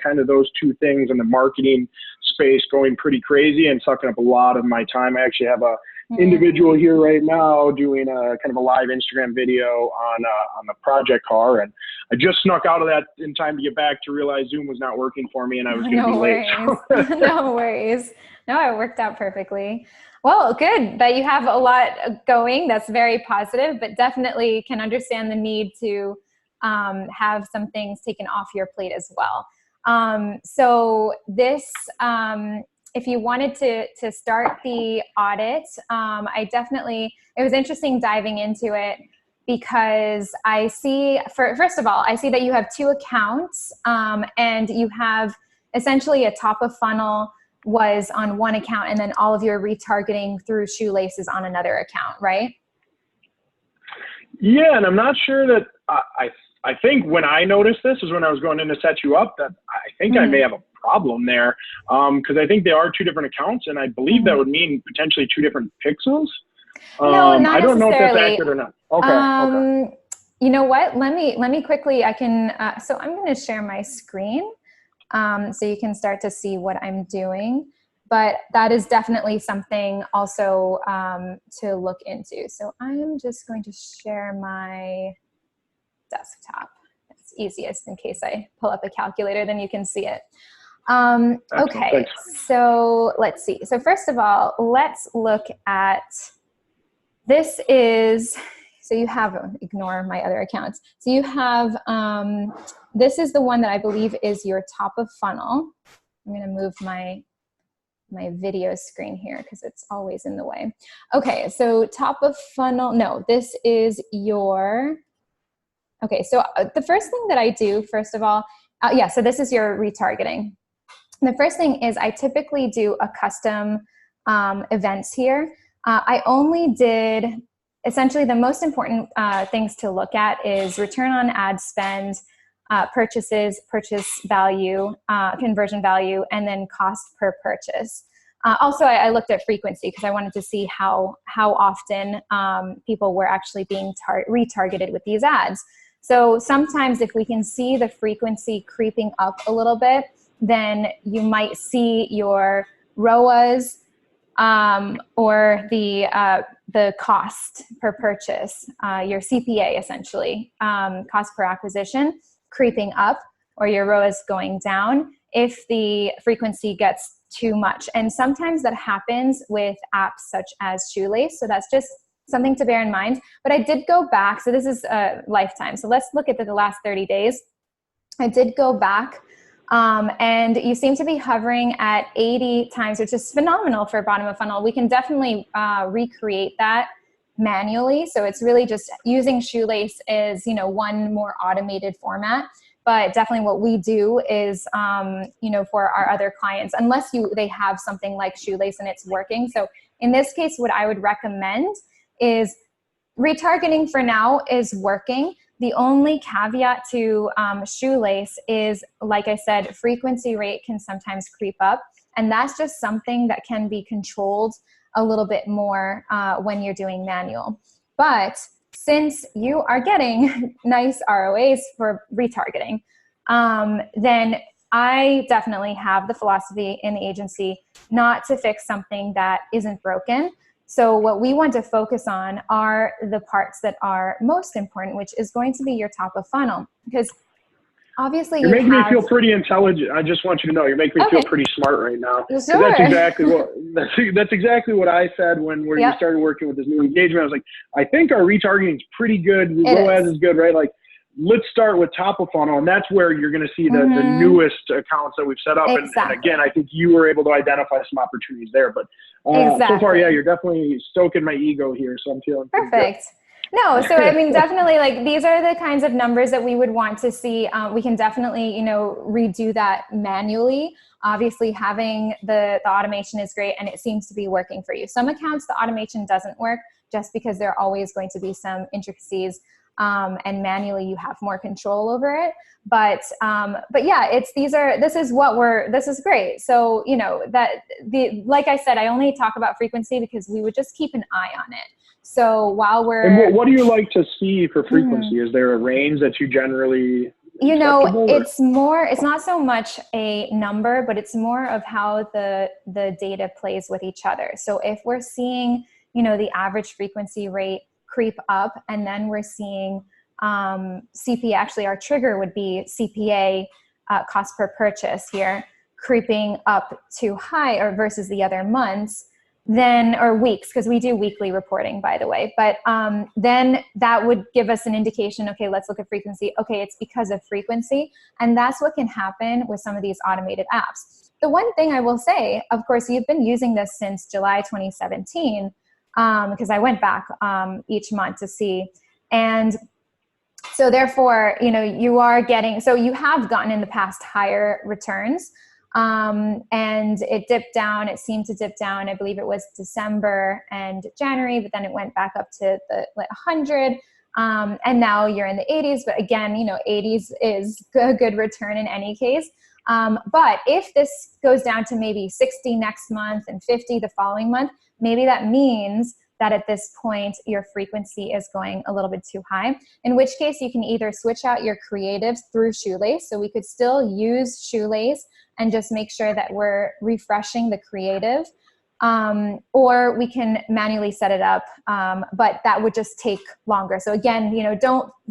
kind of those two things in the marketing space going pretty crazy and sucking up a lot of my time. I actually have a individual here right now doing a kind of a live Instagram video on the project car, and I just snuck out of that in time to get back to realize Zoom was not working for me and I was going to be late. No worries. No, it worked out perfectly. Well, good that you have a lot going. That's very positive, but definitely can understand the need to have some things taken off your plate as well. So this, if you wanted to start the audit, it was interesting diving into it because I see, first of all, I see that you have 2 accounts and you have essentially a top of funnel was on one account and then all of your retargeting through shoelaces on another account, right? Yeah, and I'm not sure that I think when I noticed this is when I was going in to set you up that I think I may have a problem there because I think they are 2 different accounts and I believe that would mean potentially 2 different pixels. No, not I don't know if that's necessarily. accurate or not. Okay. You know what? Let me quickly, so I'm going to share my screen so you can start to see what I'm doing. But that is definitely something also to look into. So I'm just going to share my desktop. It's easiest in case I pull up a calculator, then you can see it. Okay, so let's see. So first of all, let's look at, this is, so you have, ignore my other accounts. So you have, this is the one that I believe is your top of funnel. I'm gonna move my video screen here because it's always in the way. Okay, so top of funnel, no, this is your, okay, so the first thing that I do, first of all, yeah, so this is your retargeting. The first thing is I typically do a custom events here. I only did, essentially the most important things to look at is return on ad spend, purchases, purchase value, conversion value, and then cost per purchase. Also, I looked at frequency because I wanted to see how often people were actually being retargeted with these ads. So sometimes if we can see the frequency creeping up a little bit, then you might see your ROAS or the cost per purchase, your CPA essentially, cost per acquisition creeping up, or your ROAS going down if the frequency gets too much. And sometimes that happens with apps such as Shoelace. So that's just something to bear in mind. But I did go back. So this is lifetime. So let's look at the last 30 days. I did go back and you seem to be hovering at 80 times, which is phenomenal for bottom of funnel. We can definitely recreate that manually. So it's really just using Shoelace is, one more automated format. But definitely what we do is, for our other clients, unless they have something like Shoelace and it's working. So in this case, what I would recommend is retargeting for now is working. The only caveat to Shoelace is, like I said, frequency rate can sometimes creep up. And that's just something that can be controlled a little bit more when you're doing manual. But since you are getting nice ROAs for retargeting, then I definitely have the philosophy in the agency not to fix something that isn't broken. So what we want to focus on are the parts that are most important, which is going to be your top of funnel. Because obviously you're making me feel pretty intelligent. I just want you to know you're making me feel pretty smart right now. Sure. That's exactly what I said when we started working with this new engagement. I was like, I think our retargeting is pretty good. The ROAS is good, right? Like, let's start with top of funnel, and that's where you're going to see the newest accounts that we've set up. Exactly. And again, I think you were able to identify some opportunities there. But so far, yeah, you're definitely stoking my ego here, so I'm feeling perfect. No, so I mean, definitely, like, these are the kinds of numbers that we would want to see. We can definitely, redo that manually. Obviously, having the automation is great, and it seems to be working for you. Some accounts, the automation doesn't work just because there are always going to be some intricacies, and manually you have more control over it. But yeah, this is great. So, like I said, I only talk about frequency because we would just keep an eye on it. So while we're... And what do you like to see for frequency? Is there a range that you generally You know, acceptable? it's not so much a number, but it's more of how the data plays with each other. So if we're seeing, you know, the average frequency rate creep up, and then we're seeing CPA, actually our trigger would be CPA, cost per purchase here, creeping up too high or versus the other months, then, or weeks, because we do weekly reporting, by the way, but then that would give us an indication, okay, let's look at frequency. Okay, it's because of frequency. And that's what can happen with some of these automated apps. The one thing I will say, of course, you've been using this since July 2017, because I went back each month to see. And so therefore, you know, you are getting, so you have gotten in the past higher returns. And it dipped down. It seemed to dip down. I believe it was December and January, but then it went back up to the 100. And now you're in the 80s. But again, you know, 80s is a good return in any case. But if this goes down to maybe 60 next month and 50 the following month, maybe that means that at this point your frequency is going a little bit too high, in which case you can either switch out your creatives through Shoelace. So we could still use Shoelace and just make sure that we're refreshing the creative, or we can manually set it up, but that would just take longer. So again, you know,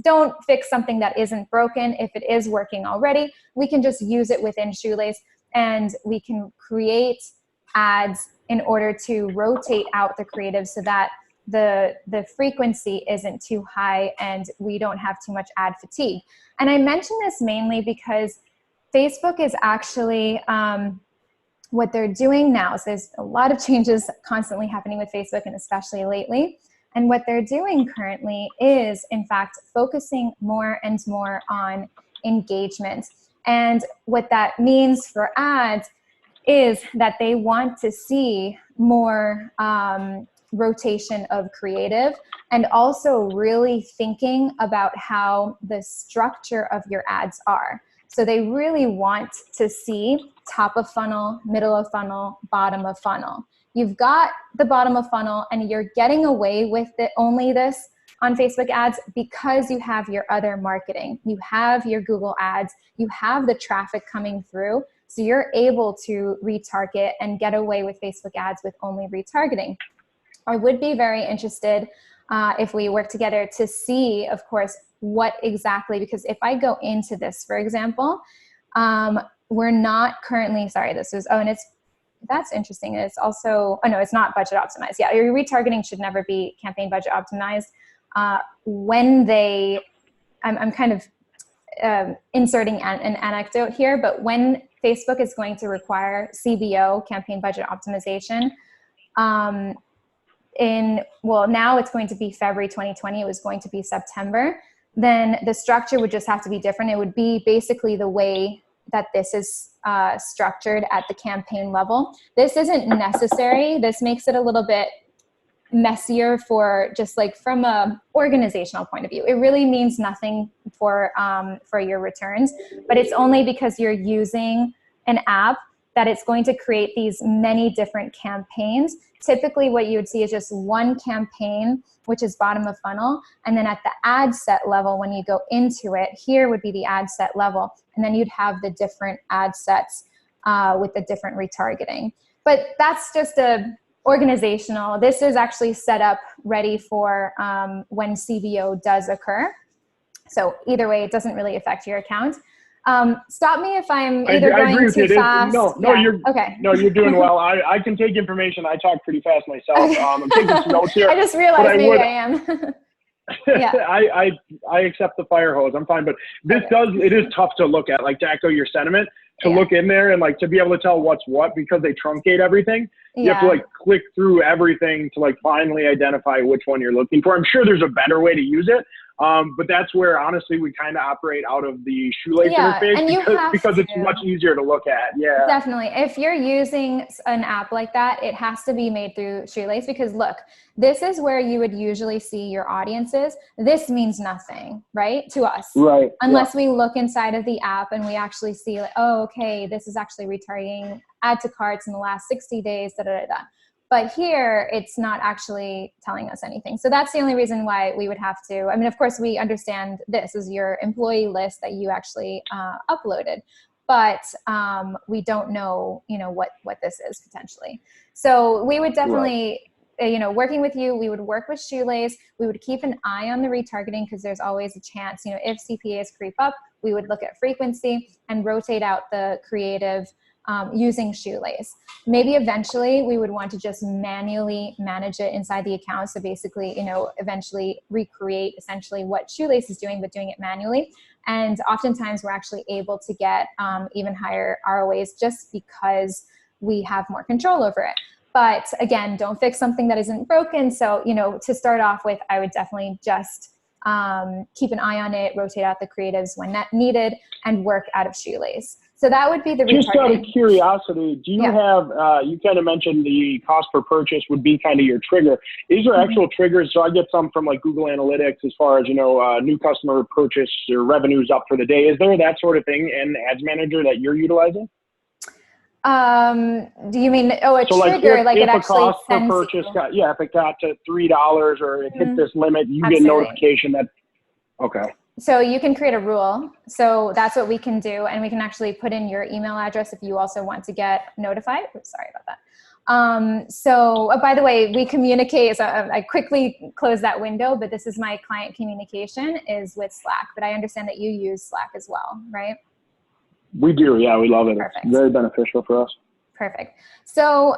don't fix something that isn't broken. If it is working already, we can just use it within Shoelace, and we can create ads in order to rotate out the creative so that the frequency isn't too high and we don't have too much ad fatigue. And I mention this mainly because Facebook is actually, what they're doing now, so there's a lot of changes constantly happening with Facebook, and especially lately. And what they're doing currently is, in fact, focusing more and more on engagement. And what that means for ads is that they want to see more rotation of creative, and also really thinking about how the structure of your ads are. So they really want to see top of funnel, middle of funnel, bottom of funnel. You've got the bottom of funnel, and you're getting away with only this on Facebook ads because you have your other marketing. You have your Google ads, you have the traffic coming through. So you're able to retarget and get away with Facebook ads with only retargeting. I would be very interested if we work together to see, of course, what exactly, because if I go into this, for example, we're not currently, sorry, this was, oh, and it's, that's interesting. It's also, oh no, it's not budget optimized. Yeah, your retargeting should never be campaign budget optimized. When they, I'm kind of inserting an anecdote here, but when Facebook is going to require CBO, campaign budget optimization, well, now it's going to be February 2020, it was going to be September, then the structure would just have to be different. It would be basically the way that this is structured at the campaign level. This isn't necessary. This makes it a little bit messier for just like from a organizational point of view. It really means nothing for your returns, but it's only because you're using an app that it's going to create these many different campaigns. Typically what you would see is just one campaign, which is bottom of funnel. And then at the ad set level, when you go into it, here would be the ad set level. And then you'd have the different ad sets with the different retargeting. But that's just a organizational. This is actually set up ready for when CBO does occur. So either way, it doesn't really affect your account. Stop me if I'm either going too fast. No, yeah. you're okay. No, you're doing well. I can take information. I talk pretty fast myself. I'm taking some notes here. I just realized maybe I am. Yeah. I accept the fire hose. I'm fine, but this it is tough to look at, like to echo your sentiment, to look in there and like to be able to tell what's what, because they truncate everything. You have to like click through everything to like finally identify which one you're looking for. I'm sure there's a better way to use it. But that's where honestly we kind of operate out of the Shoelace interface, and because it's much easier to look at. Yeah, definitely. If you're using an app like that, it has to be made through Shoelace, because look, this is where you would usually see your audiences. This means nothing, right, to us, right? Unless we look inside of the app and we actually see like, oh, okay, this is actually retargeting add to carts in the last 60 days, da da da da. But here, it's not actually telling us anything. So that's the only reason why we would have to, I mean, of course, we understand this is your employee list that you actually uploaded, but we don't know, what this is potentially. So we would definitely, working with you, we would work with Shoelace. We would keep an eye on the retargeting because there's always a chance, if CPAs creep up, we would look at frequency and rotate out the creative using Shoelace. Maybe eventually we would want to just manually manage it inside the account. So basically, eventually recreate essentially what Shoelace is doing, but doing it manually. And oftentimes we're actually able to get even higher ROAs just because we have more control over it. But again, don't fix something that isn't broken. So, to start off with, I would definitely just keep an eye on it, rotate out the creatives when needed, and work out of Shoelace. So that would be the retargeting. Just out of curiosity, do you have, you kind of mentioned the cost per purchase would be kind of your trigger. Is there actual triggers? So I get some from like Google Analytics as far as, new customer purchase or revenues up for the day. Is there that sort of thing in Ads Manager that you're utilizing? Do you mean, a so trigger, like it actually cost per sends purchase you? If it got to $3 or it hit this limit, you get notification that, okay. So you can create a rule. So that's what we can do. And we can actually put in your email address if you also want to get notified. Oops, sorry about that. By the way, we communicate, so I quickly close that window, but this is my client communication is with Slack, but I understand that you use Slack as well, right? We do. Yeah, we love it. Perfect. It's very beneficial for us. Perfect. So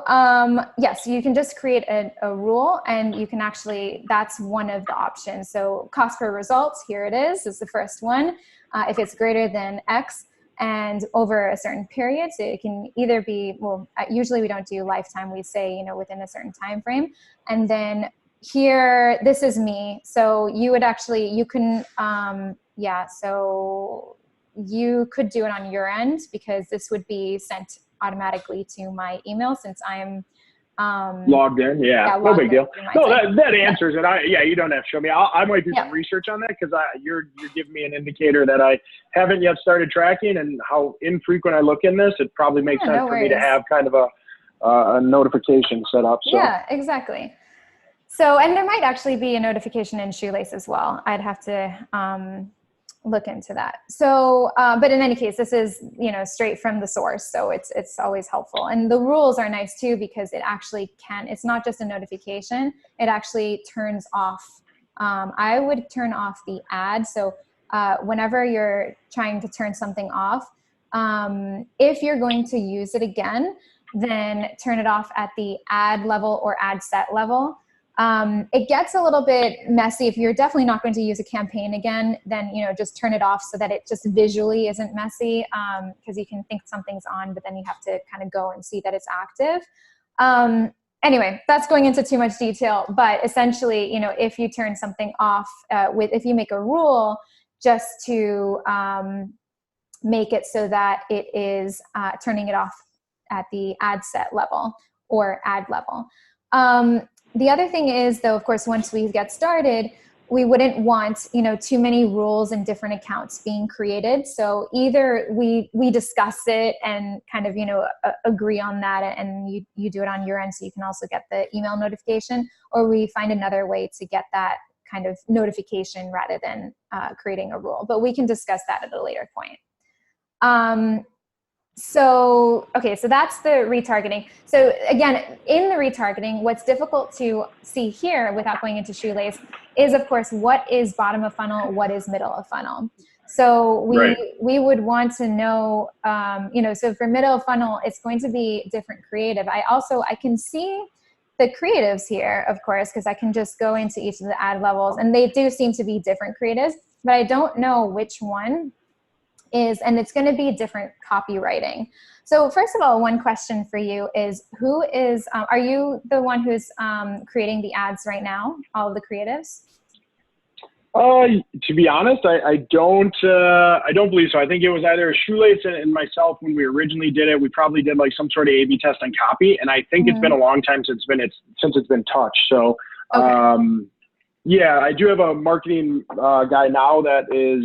yes, you can just create a rule and you can actually, that's one of the options. So cost per results, here it is the first one. If it's greater than X and over a certain period, so it can either be, well, usually we don't do lifetime, we say, within a certain time frame. And then here, this is me. So you would actually, you can, so you could do it on your end because this would be sent automatically to my email since I'm logged in. Yeah, no big deal. No, that answers it. You don't have to show me. I might do some research on that because you're giving me an indicator that I haven't yet started tracking and how infrequent I look in this. It probably makes sense for me to have kind of a notification set up. So. Yeah, exactly. So, and there might actually be a notification in Shoelace as well. I'd have to look into that. So, but in any case, this is, straight from the source. So it's always helpful. And the rules are nice too, because it actually it's not just a notification. It actually turns off. I would turn off the ad. So whenever you're trying to turn something off, if you're going to use it again, then turn it off at the ad level or ad set level. It gets a little bit messy. If you're definitely not going to use a campaign again, then, just turn it off so that it just visually isn't messy. Because you can think something's on, but then you have to kind of go and see that it's active. Anyway, that's going into too much detail, but essentially, if you turn something off if you make a rule just to make it so that it is turning it off at the ad set level or ad level. The other thing is, though, of course, once we get started, we wouldn't want, too many rules and different accounts being created. So either we discuss it and kind of, agree on that and you do it on your end so you can also get the email notification, or we find another way to get that kind of notification rather than creating a rule. But we can discuss that at a later point. So that's the retargeting. So again, in the retargeting, what's difficult to see here without going into Shoelace is, of course, what is bottom of funnel, what is middle of funnel. So we would want to know, so for middle of funnel, it's going to be different creative. I can see the creatives here, of course, because I can just go into each of the ad levels and they do seem to be different creatives, but I don't know which one is, and it's going to be different copywriting. So first of all, one question for you is, who is, are you the one who's creating the ads right now, all of the creatives? To be honest, I don't believe so. I think it was either Shoelace and myself when we originally did it. We probably did like some sort of A/B test on copy, and I think it's been a long time since it's been touched. So, yeah, I do have a marketing guy now that is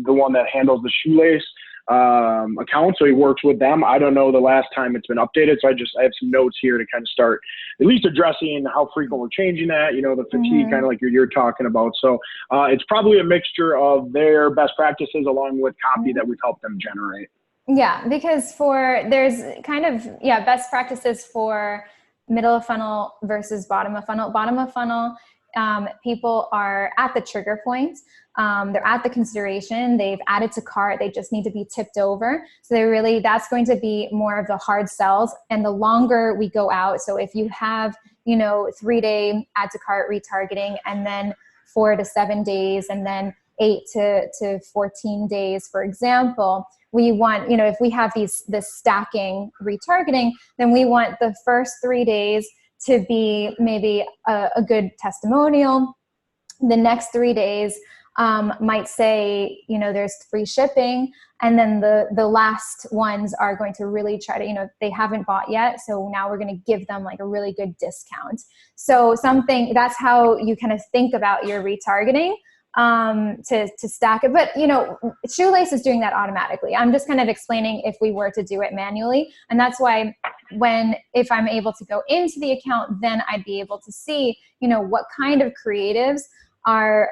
the one that handles the Shoelace. account, so he works with them. I don't know the last time it's been updated, so I have some notes here to kind of start at least addressing how frequent we're changing that, the fatigue, kind of like you're talking about. So it's probably a mixture of their best practices along with copy that we've helped them generate. Yeah, because there's kind of, best practices for middle of funnel versus bottom of funnel. Bottom of funnel, people are at the trigger point. They're at the consideration. They've added to cart. They just need to be tipped over. So that's going to be more of the hard sells. And the longer we go out, so if you have, 3-day add to cart retargeting, and then 4 to 7 days, and then 8 to 14 days, for example, we want, if we have this stacking retargeting, then we want the first 3 days to be maybe a good testimonial. The next 3 days might say, there's free shipping. And then the last ones are going to really try to, they haven't bought yet. So now we're going to give them like a really good discount. So that's how you kind of think about your retargeting. To stack it. But, Shoelace is doing that automatically. I'm just kind of explaining if we were to do it manually. And that's why if I'm able to go into the account, then I'd be able to see, what kind of creatives are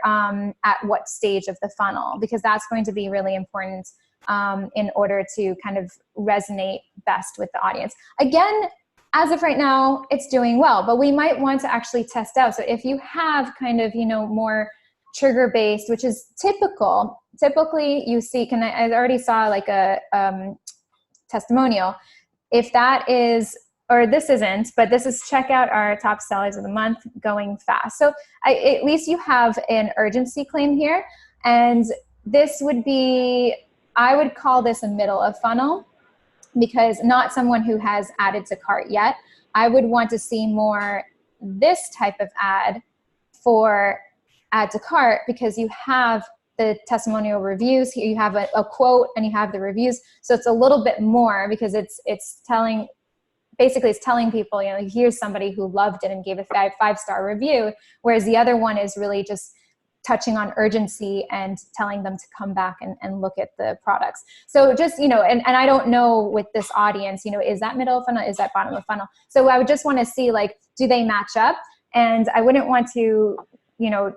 at what stage of the funnel, because that's going to be really important in order to kind of resonate best with the audience. Again, as of right now, it's doing well, but we might want to actually test out. So if you have kind of, more trigger based, which is typically you see, I already saw like a testimonial. If that is, or this isn't, but this is check out our top sellers of the month going fast. So at least you have an urgency claim here. And this would be, I would call this a middle of funnel, because not someone who has added to cart yet. I would want to see more this type of ad for add to cart, because you have the testimonial reviews here, you have a quote, and you have the reviews. So it's a little bit more, because it's telling people, here's somebody who loved it and gave a 5-star review. Whereas the other one is really just touching on urgency and telling them to come back and look at the products. So just, and I don't know with this audience, is that middle of funnel? Is that bottom of funnel? So I would just want to see, like, do they match up? And I wouldn't want to,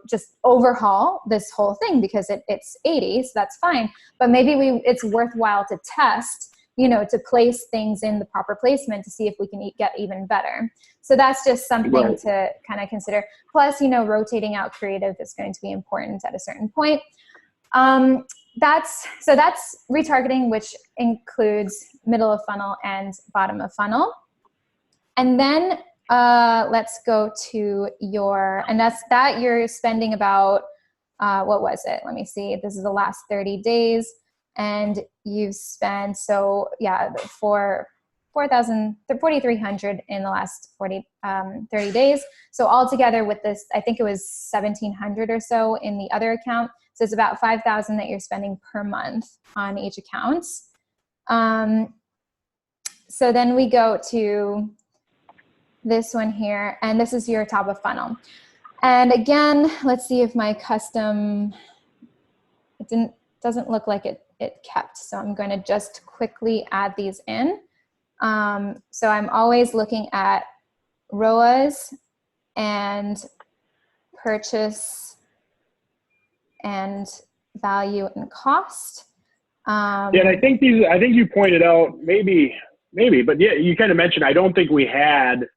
just overhaul this whole thing, because it's 80, so that's fine. But maybe it's worthwhile to test, to place things in the proper placement to see if we can get even better. So that's just something to kind of consider. Plus, rotating out creative is going to be important at a certain point. That's retargeting, which includes middle of funnel and bottom of funnel. And then let's go to you're spending about, what was it? Let me see. This is the last 30 days, and you've spent, $4,300 in the last 30 days. So altogether with this, I think it was 1,700 or so in the other account. So it's about 5,000 that you're spending per month on each account. So then we go to this one here, and this is your top of funnel. And again, let's see if my custom, doesn't look like it kept. So I'm going to just quickly add these in. So I'm always looking at ROAS and purchase and value and cost. And I think you pointed out maybe, but yeah, you kind of mentioned, I don't think we had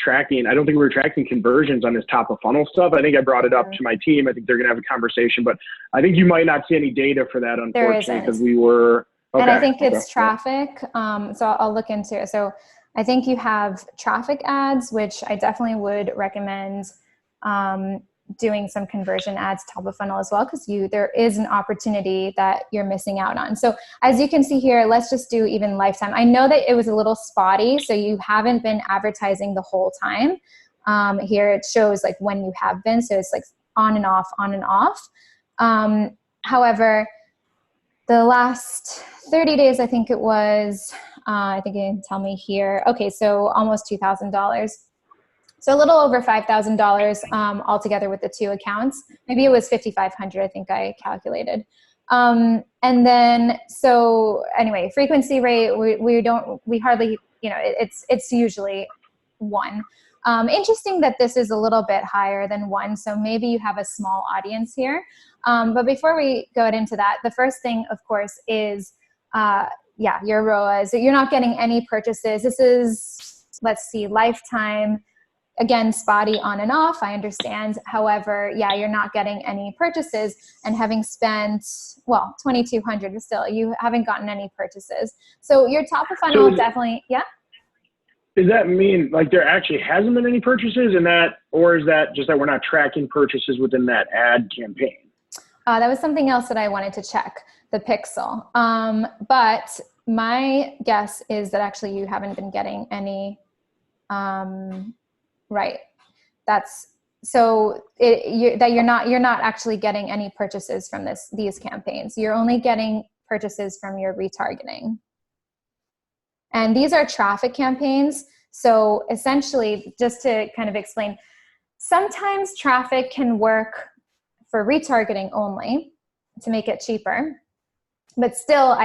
tracking. I don't think we were tracking conversions on this top of funnel stuff. I think I brought it up to my team. I think they're going to have a conversation, but I think you might not see any data for that, unfortunately, because we were. Okay, and I think it's traffic. So I'll look into it. So I think you have traffic ads, which I definitely would recommend doing some conversion ads top of funnel as well, because there is an opportunity that you're missing out on. So as you can see here, let's just do even lifetime. I know that it was a little spotty, so you haven't been advertising the whole time. Here it shows like when you have been, so it's like on and off, on and off. However, the last 30 days, I think it was, I think you can tell me here. Okay, so almost $2,000. So a little over $5,000 altogether with the two accounts. Maybe it was $5,500, I think I calculated. And then, so anyway, frequency rate, we hardly, it's usually 1. Interesting that this is a little bit higher than 1. So maybe you have a small audience here. But before we go into that, the first thing, of course, is, your ROAS. You're not getting any purchases. This is, let's see, lifetime. Again, spotty on and off, I understand. However, you're not getting any purchases, and having spent, well, $2,200, but still, you haven't gotten any purchases. So your top of funnel definitely, Does that mean like there actually hasn't been any purchases in that, or is that just that we're not tracking purchases within that ad campaign? That was something else that I wanted to check, the pixel. But my guess is that actually you haven't been getting any, right. That's so you're not actually getting any purchases from these campaigns. You're only getting purchases from your retargeting. And these are traffic campaigns. So essentially, just to kind of explain, sometimes traffic can work for retargeting only to make it cheaper. But still,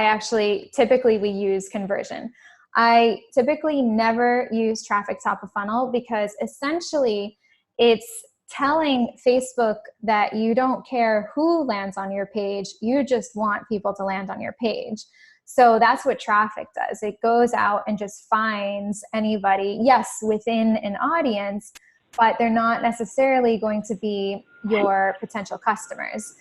typically we use conversion. I typically never use traffic top of funnel because essentially it's telling Facebook that you don't care who lands on your page, you just want people to land on your page. So that's what traffic does. It goes out and just finds anybody, yes, within an audience, but they're not necessarily going to be your potential customers.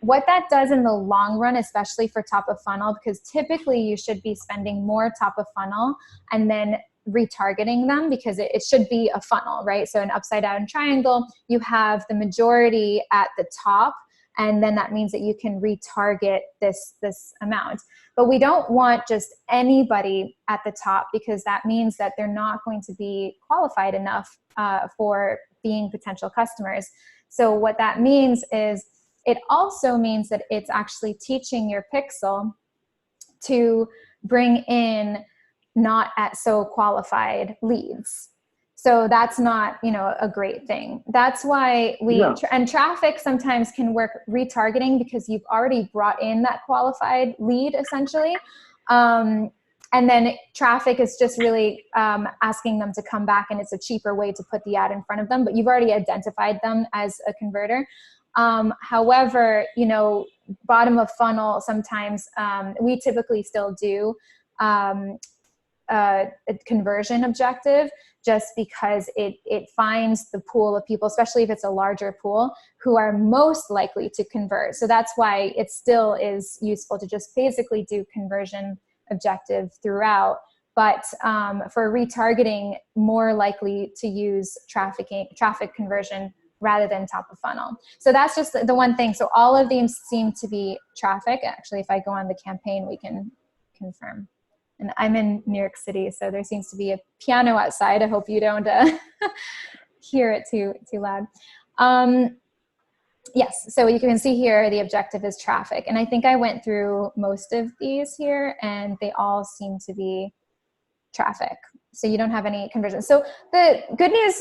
What that does in the long run, especially for top of funnel, because typically you should be spending more top of funnel and then retargeting them, because it should be a funnel, right? So an upside down triangle, you have the majority at the top, and then that means that you can retarget this amount. But we don't want just anybody at the top, because that means that they're not going to be qualified enough for being potential customers. So what that means is, it also means that it's actually teaching your pixel to bring in not at so qualified leads. So that's not, a great thing. That's why and traffic sometimes can work retargeting, because you've already brought in that qualified lead essentially. And then traffic is just really asking them to come back, and it's a cheaper way to put the ad in front of them, but you've already identified them as a converter. However, bottom of funnel, sometimes we typically still do a conversion objective, just because it finds the pool of people, especially if it's a larger pool, who are most likely to convert. So that's why it still is useful to just basically do conversion objective throughout. But for retargeting, more likely to use traffic conversion rather than top of funnel. So that's just the one thing. So all of these seem to be traffic. Actually, if I go on the campaign, we can confirm. And I'm in New York City, so there seems to be a piano outside. I hope you don't hear it too loud. Yes, so you can see here the objective is traffic. And I think I went through most of these here, and they all seem to be traffic. So you don't have any conversion. So the good news,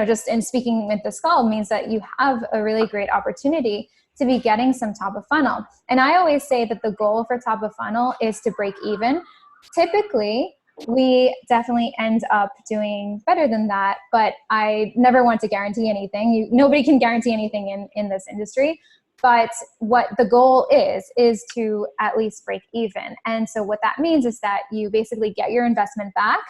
just in speaking with the skull, means that you have a really great opportunity to be getting some top of funnel. And I always say that the goal for top of funnel is to break even. Typically, we definitely end up doing better than that, but I never want to guarantee anything. Nobody can guarantee anything in this industry. But what the goal is to at least break even. And so what that means is that you basically get your investment back,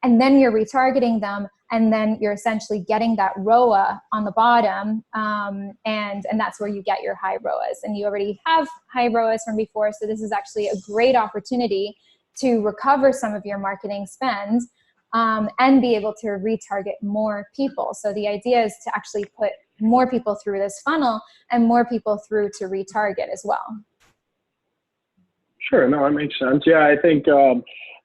and then you're retargeting them, and then you're essentially getting that ROA on the bottom, and that's where you get your high ROAS. And you already have high ROAS from before, so this is actually a great opportunity to recover some of your marketing spend and be able to retarget more people. So the idea is to actually put more people through this funnel and more people through to retarget as well. Sure, no, that makes sense. Yeah, I think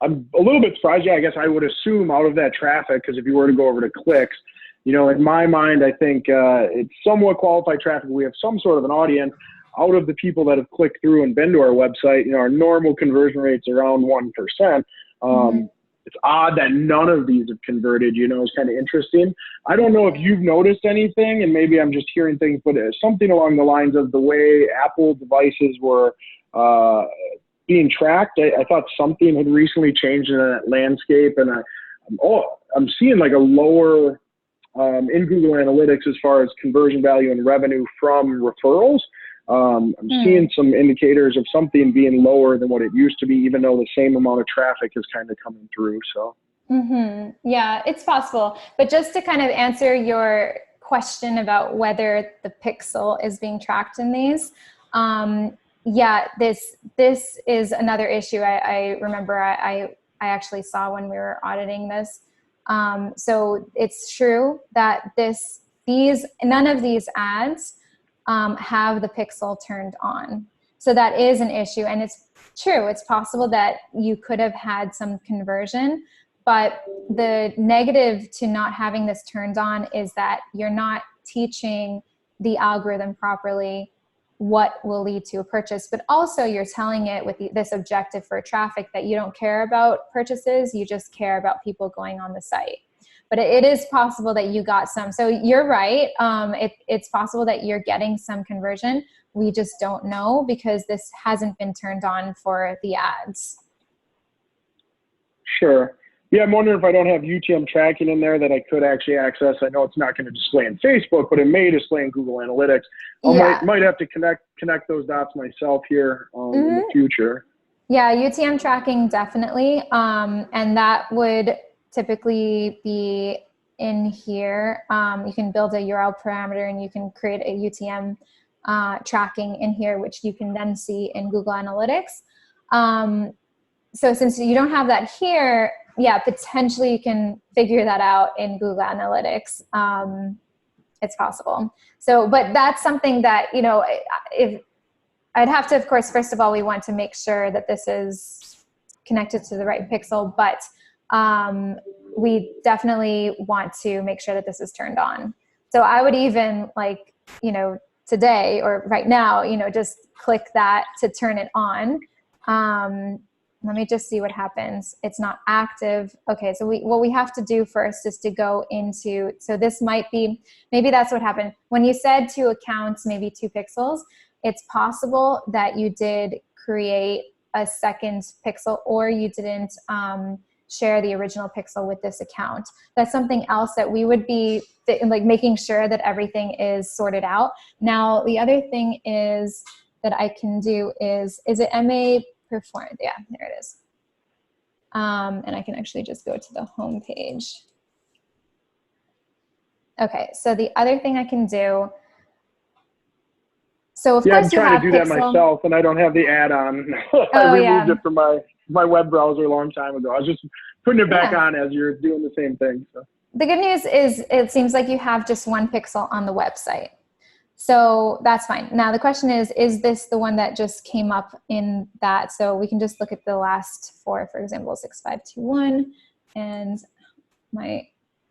I'm a little bit surprised. Yeah, I guess I would assume out of that traffic, because if you were to go over to clicks, in my mind, I think it's somewhat qualified traffic. We have some sort of an audience. Out of the people that have clicked through and been to our website, our normal conversion rate's around 1%. it's odd that none of these have converted, you know, it's kind of interesting. I don't know if you've noticed anything, and maybe I'm just hearing things, but something along the lines of the way Apple devices were being tracked. I thought something had recently changed in that landscape, and I'm seeing like a lower in Google Analytics as far as conversion value and revenue from referrals. I'm seeing some indicators of something being lower than what it used to be, even though the same amount of traffic is kind of coming through. So, yeah, it's possible. But just to kind of answer your question about whether the pixel is being tracked in these, yeah, this is another issue. I remember I actually saw when we were auditing this. So it's true that none of these ads have the pixel turned on. So that is an issue. And it's true. It's possible that you could have had some conversion, but the negative to not having this turned on is that you're not teaching the algorithm properly what will lead to a purchase, but also you're telling it with this objective for traffic that you don't care about purchases, you just care about people going on the site. But it is possible that you got some. So you're right. It's possible that you're getting some conversion. We just don't know because this hasn't been turned on for the ads. Sure. Yeah, I'm wondering if I don't have UTM tracking in there that I could actually access. I know it's not going to display in Facebook, but it may display in Google Analytics. I might have to connect those dots myself here in the future. Yeah, UTM tracking definitely. And that would typically be in here. You can build a URL parameter and you can create a UTM tracking in here, which you can then see in Google Analytics. So since you don't have that here, yeah, potentially you can figure that out in Google Analytics. It's possible. So, but that's something that, you know, if I'd have to, of course, first of all, we want to make sure that this is connected to the right pixel, but we definitely want to make sure that this is turned on. So I would even like, you know, today or right now, you know, just click that to turn it on. Let me just see what happens. It's not active. Okay, so what we have to do first is to go into, so this might be, maybe that's what happened. When you said 2 accounts, maybe 2 pixels, it's possible that you did create a second pixel or you didn't share the original pixel with this account. That's something else that we would be like making sure that everything is sorted out. Now, the other thing is that I can do is it MA performed? Yeah, there it is. And I can actually just go to the home page. Okay, so the other thing I can do, so of course I'm trying to do Pixel. that myself, and I don't have the add-on. I removed it from my web browser a long time ago. I was just putting it back on as you're doing the same thing. So. The good news is it seems like you have just 1 pixel on the website. So that's fine. Now the question is this the one that just came up in that? So we can just look at the last 4, for example, 6521, and my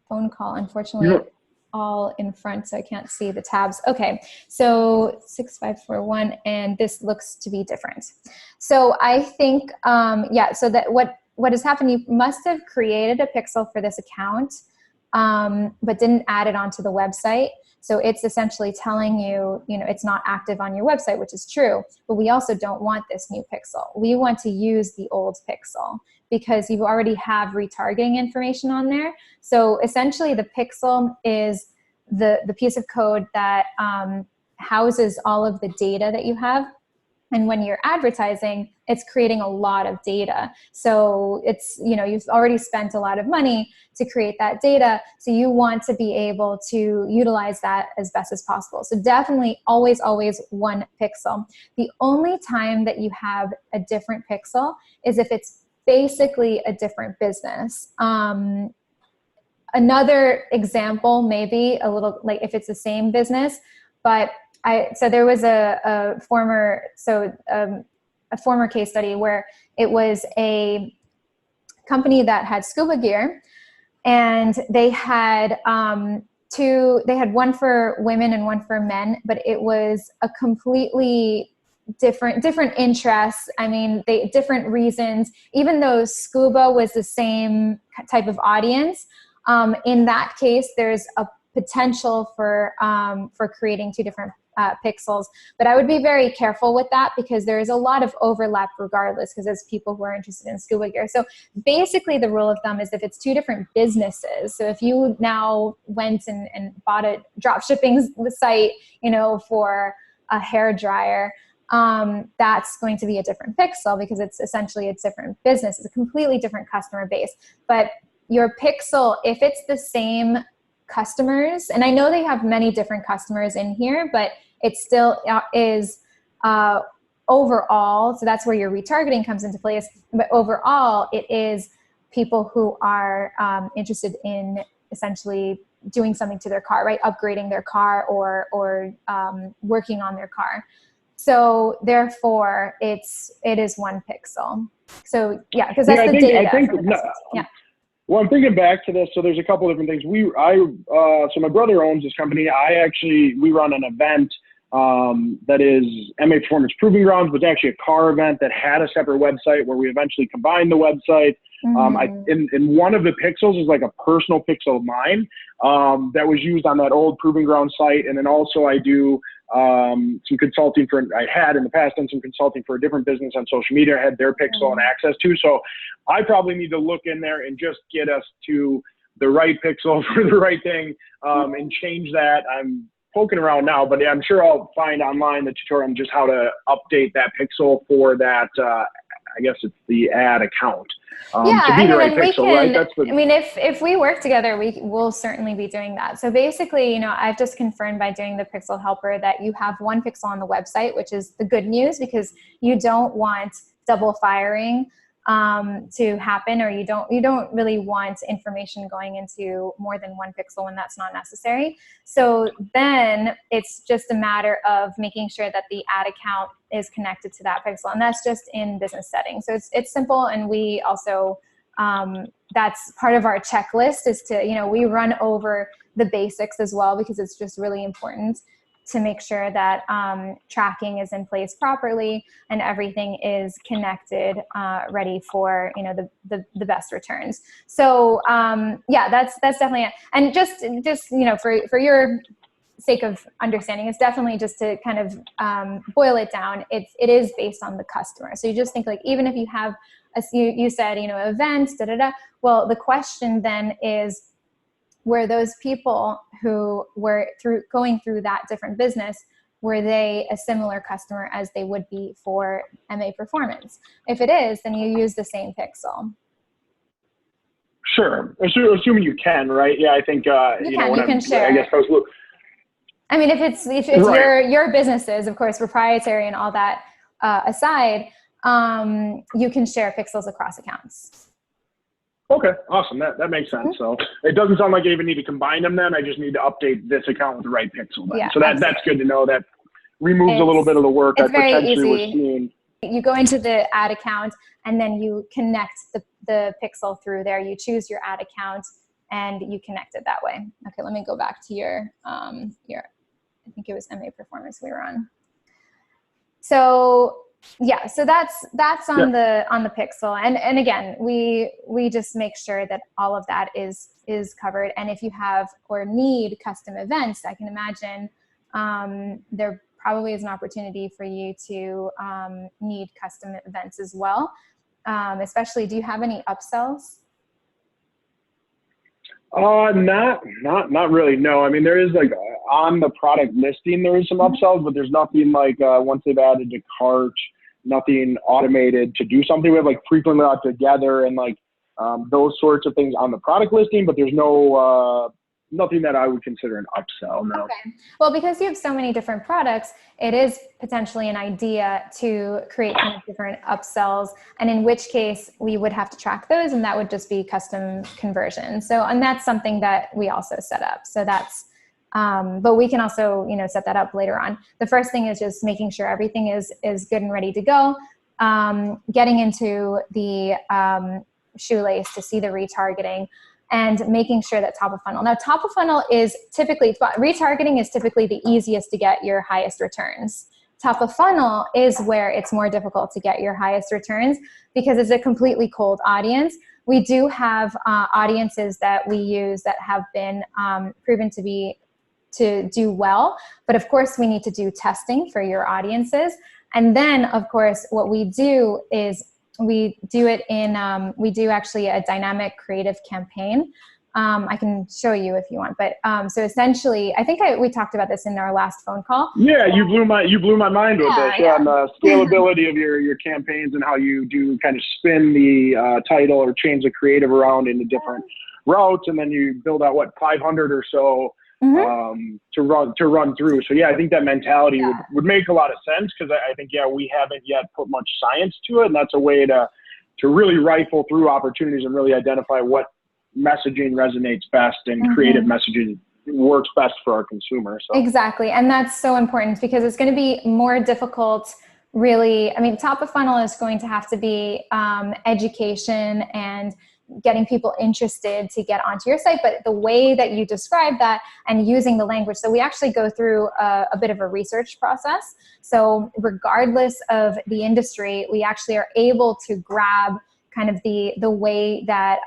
phone call, unfortunately, all in front, so I can't see the tabs. Okay, so 6541, and this looks to be different. So I think, yeah, so that what has happened, you must have created a pixel for this account, but didn't add it onto the website. So it's essentially telling you, you know, it's not active on your website, which is true, but we also don't want this new pixel. We want to use the old pixel because you already have retargeting information on there. So essentially the pixel is the piece of code that houses all of the data that you have. And when you're advertising, it's creating a lot of data. So it's, you know, you've already spent a lot of money to create that data. So you want to be able to utilize that as best as possible. So definitely always 1 pixel. The only time that you have a different pixel is if it's basically a different business. Another example, maybe a little like if it's the same business, but so there was a former case study where it was a company that had scuba gear, and they had one for women and one for men, but it was a completely different interests. I mean, different reasons. Even though scuba was the same type of audience, in that case, there's a potential for creating two different pixels. But I would be very careful with that because there is a lot of overlap regardless, because there's people who are interested in scuba gear. So basically the rule of thumb is if it's two different businesses. So if you now went and bought a drop shipping site, for a hair dryer, that's going to be a different pixel because it's essentially a different business. It's a completely different customer base. But your pixel, if it's the same customers, and I know they have many different customers in here, but it still is overall, so that's where your retargeting comes into place, but overall it is people who are interested in essentially doing something to their car, right? Upgrading their car or working on their car. So therefore it is one pixel. So yeah, because that's the data. Well, I'm thinking back to this. So there's a couple different things. So my brother owns this company. We run an event that is MA Performance Proving Grounds, but actually a car event that had a separate website where we eventually combined the website. In one of the pixels is like a personal pixel of mine that was used on that old Proving Ground site. And then also I do some consulting I had in the past done some consulting for a different business on social media. I had their pixel and access to. So I probably need to look in there and just get us to the right pixel for the right thing and change that. I'm poking around now, but I'm sure I'll find online the tutorial on just how to update that pixel for that. I guess it's the ad account. To be the right pixel, right? If we work together, we will certainly be doing that. So basically, I've just confirmed by doing the pixel helper that you have one pixel on the website, which is the good news because you don't want double firing to happen, or you don't really want information going into more than one pixel when that's not necessary. So then it's just a matter of making sure that the ad account is connected to that pixel, and that's just in business settings. So it's simple, and we also that's part of our checklist is to we run over the basics as well because it's just really important to make sure that tracking is in place properly and everything is connected, ready for the best returns. So that's definitely it. And just for your sake of understanding, it's definitely just to kind of boil it down. It is based on the customer. So you just think like even if you have you said events, well, the question then is, were those people who were going through that different business, were they a similar customer as they would be for MA Performance? If it is, then you use the same pixel. Sure. Assuming you can, right? Yeah, I think you can share. I guess if right. your businesses, of course, proprietary and all that aside, you can share pixels across accounts. Okay, awesome. That makes sense. So it doesn't sound like I even need to combine them then. I just need to update this account with the right pixel then. Yeah, so that's good to know. That removes a little bit of the work I potentially was seeing. You go into the ad account and then you connect the pixel through there. You choose your ad account and you connect it that way. Okay, let me go back to your I think it was MA Performance we were on. So yeah, so that's on the pixel, and again, we just make sure that all of that is covered. And if you have or need custom events, I can imagine there probably is an opportunity for you to need custom events as well. Especially, do you have any upsells? Not really. No, I mean there is like on the product listing there is some upsells, but there's nothing like once they've added to cart, nothing automated to do something with like frequently out together and like those sorts of things on the product listing. But there's no nothing that I would consider an upsell. No. Okay. Well, because you have so many different products, it is potentially an idea to create kind of different upsells, and in which case we would have to track those, and that would just be custom conversion. So, and that's something that we also set up. So that's, but we can also, set that up later on. The first thing is just making sure everything is good and ready to go. Getting into the shoelace to see the retargeting, and making sure that top of funnel. Now, top of funnel is typically, retargeting is typically the easiest to get your highest returns top of funnel is where it's more difficult to get your highest returns because it's a completely cold audience. We do have audiences that we use that have been proven to do well, but of course we need to do testing for your audiences. And then of course what we do is we do actually a dynamic creative campaign. I can show you if you want, but so essentially, I think we talked about this in our last phone call. Yeah, you blew my mind with this on the scalability of your campaigns and how you do kind of spin the title or change the creative around into different routes, and then you build out 500 or so to run through. So yeah, I think that mentality would make a lot of sense because I think we haven't yet put much science to it, and that's a way to really rifle through opportunities and really identify what messaging resonates best and creative messaging works best for our consumers. So. Exactly. And that's so important because it's going to be more difficult, really. I mean, top of funnel is going to have to be education and getting people interested to get onto your site. But the way that you describe that and using the language, so we actually go through a bit of a research process. So regardless of the industry, we actually are able to grab kind of the way that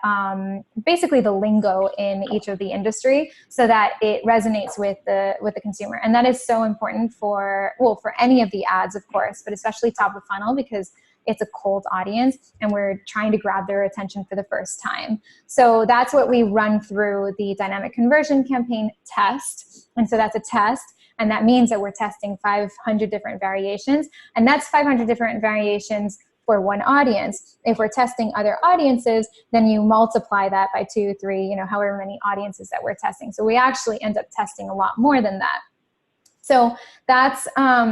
basically the lingo in each of the industry so that it resonates with the consumer. And that is so important for any of the ads, of course, but especially top of funnel because it's a cold audience and we're trying to grab their attention for the first time. So that's what we run through the dynamic conversion campaign test. And so that's a test. And that means that we're testing 500 different variations. And that's 500 different variations for one audience. If we're testing other audiences, then you multiply that by 2, 3, however many audiences that we're testing. So we actually end up testing a lot more than that. So that's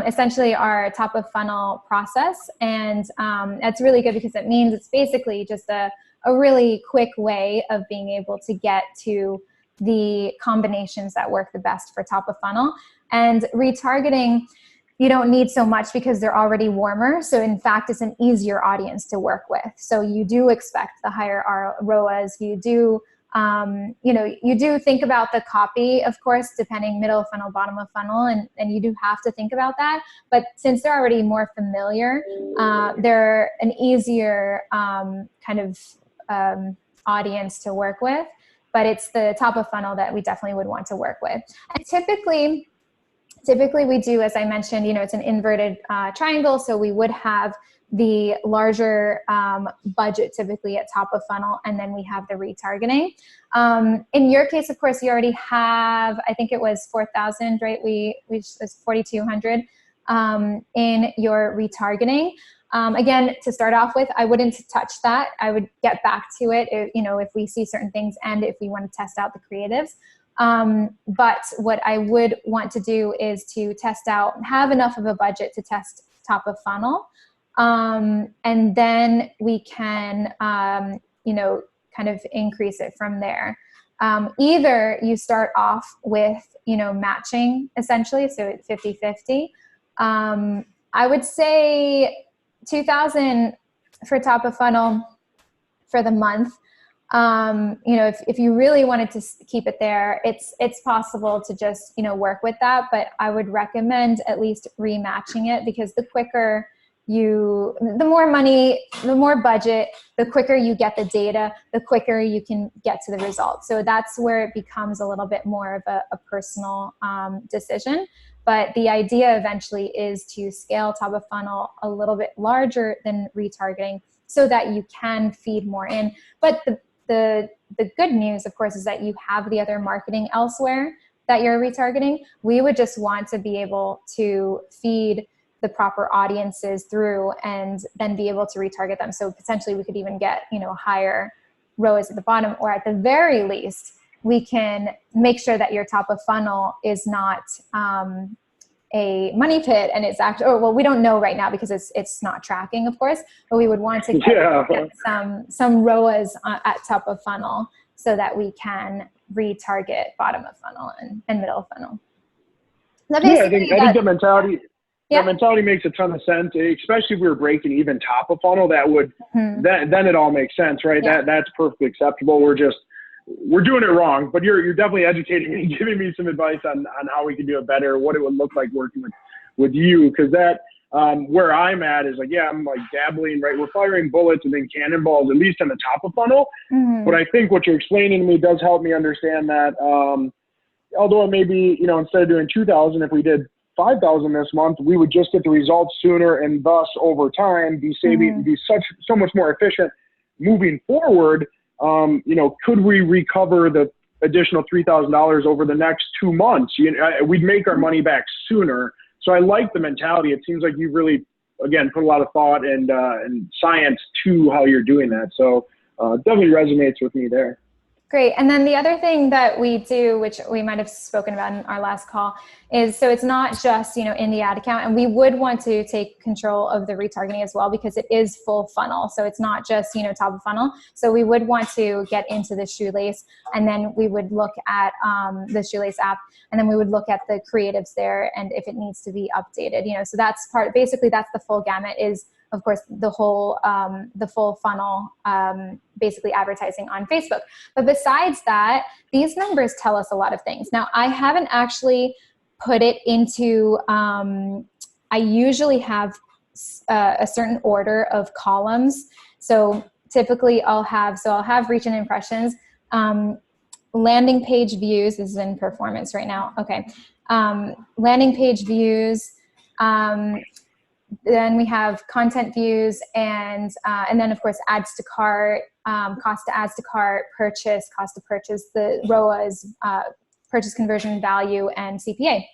essentially our top of funnel process. And that's really good because it means it's basically just a really quick way of being able to get to the combinations that work the best for top of funnel. And retargeting, you don't need so much because they're already warmer. So in fact, it's an easier audience to work with. So you do expect the higher ROAS. You do, you do think about the copy, of course, depending middle of funnel, bottom of funnel, and you do have to think about that. But since they're already more familiar, they're an easier audience to work with. But it's the top of funnel that we definitely would want to work with. And typically we do, as I mentioned, it's an inverted triangle. So we would have the larger budget typically at top of funnel, and then we have the retargeting. In your case, of course, you already have, I think it was 4,000, right? It was 4,200 in your retargeting. Again, to start off with, I wouldn't touch that. I would get back to it if we see certain things and if we want to test out the creatives. But what I would want to do is to have enough of a budget to test top of funnel. And then we can, kind of increase it from there. Either you start off with, matching essentially. So it's 50-50. I would say 2,000 for top of funnel for the month. If you really wanted to keep it there, it's possible to just, work with that, but I would recommend at least rematching it because the quicker the more money, the more budget, the quicker you get the data, the quicker you can get to the results. So that's where it becomes a little bit more of a personal decision. But the idea eventually is to scale top of funnel a little bit larger than retargeting so that you can feed more in. But the good news, of course, is that you have the other marketing elsewhere that you're retargeting. We would just want to be able to feed the proper audiences through and then be able to retarget them. So potentially we could even get, higher ROAS at the bottom, or at the very least, we can make sure that your top of funnel is not a money pit and it's actually, we don't know right now because it's not tracking, of course, but we would want to get some ROAS at top of funnel so that we can retarget bottom of funnel and middle of funnel. I think the mentality. Yeah. That mentality makes a ton of sense, especially if we were breaking even top of funnel. That would then it all makes sense, right? Yeah. That's perfectly acceptable. We're doing it wrong, but you're definitely educating me, giving me some advice on how we can do it better, what it would look like working with you, because that where I'm at is like, yeah, I'm like dabbling, right? We're firing bullets and then cannonballs, at least on the top of funnel. But I think what you're explaining to me does help me understand that, although it may be, you know, instead of doing 2,000, if we did 5,000 this month, we would just get the results sooner, and thus over time be saving, be so much more efficient moving forward. You know, could we recover the additional $3,000 over the next 2 months? You know, we'd make our money back sooner. So I like the mentality. It seems like you really, again, put a lot of thought and science to how you're doing that. So definitely resonates with me there. Great. And then the other thing that we do, which we might have spoken about in our last call, is so it's not just, you know, in the ad account, and we would want to take control of the retargeting as well, because it is full funnel. So it's not just, you know, top of funnel. So we would want to get into the shoelace, and then we would look at the shoelace app, and then we would look at the creatives there and if it needs to be updated, you know, so that's part, basically that's the full gamut, is of course the full funnel, basically advertising on Facebook. But besides that, these numbers tell us a lot of things. Now, I haven't actually put it into, I usually have a certain order of columns. So typically I'll have reach and impressions, landing page views. This is in performance right now. Okay. Landing page views, then we have content views, and then of course adds to cart, cost to adds to cart, purchase, cost to purchase, the ROAS, purchase conversion value, and CPA.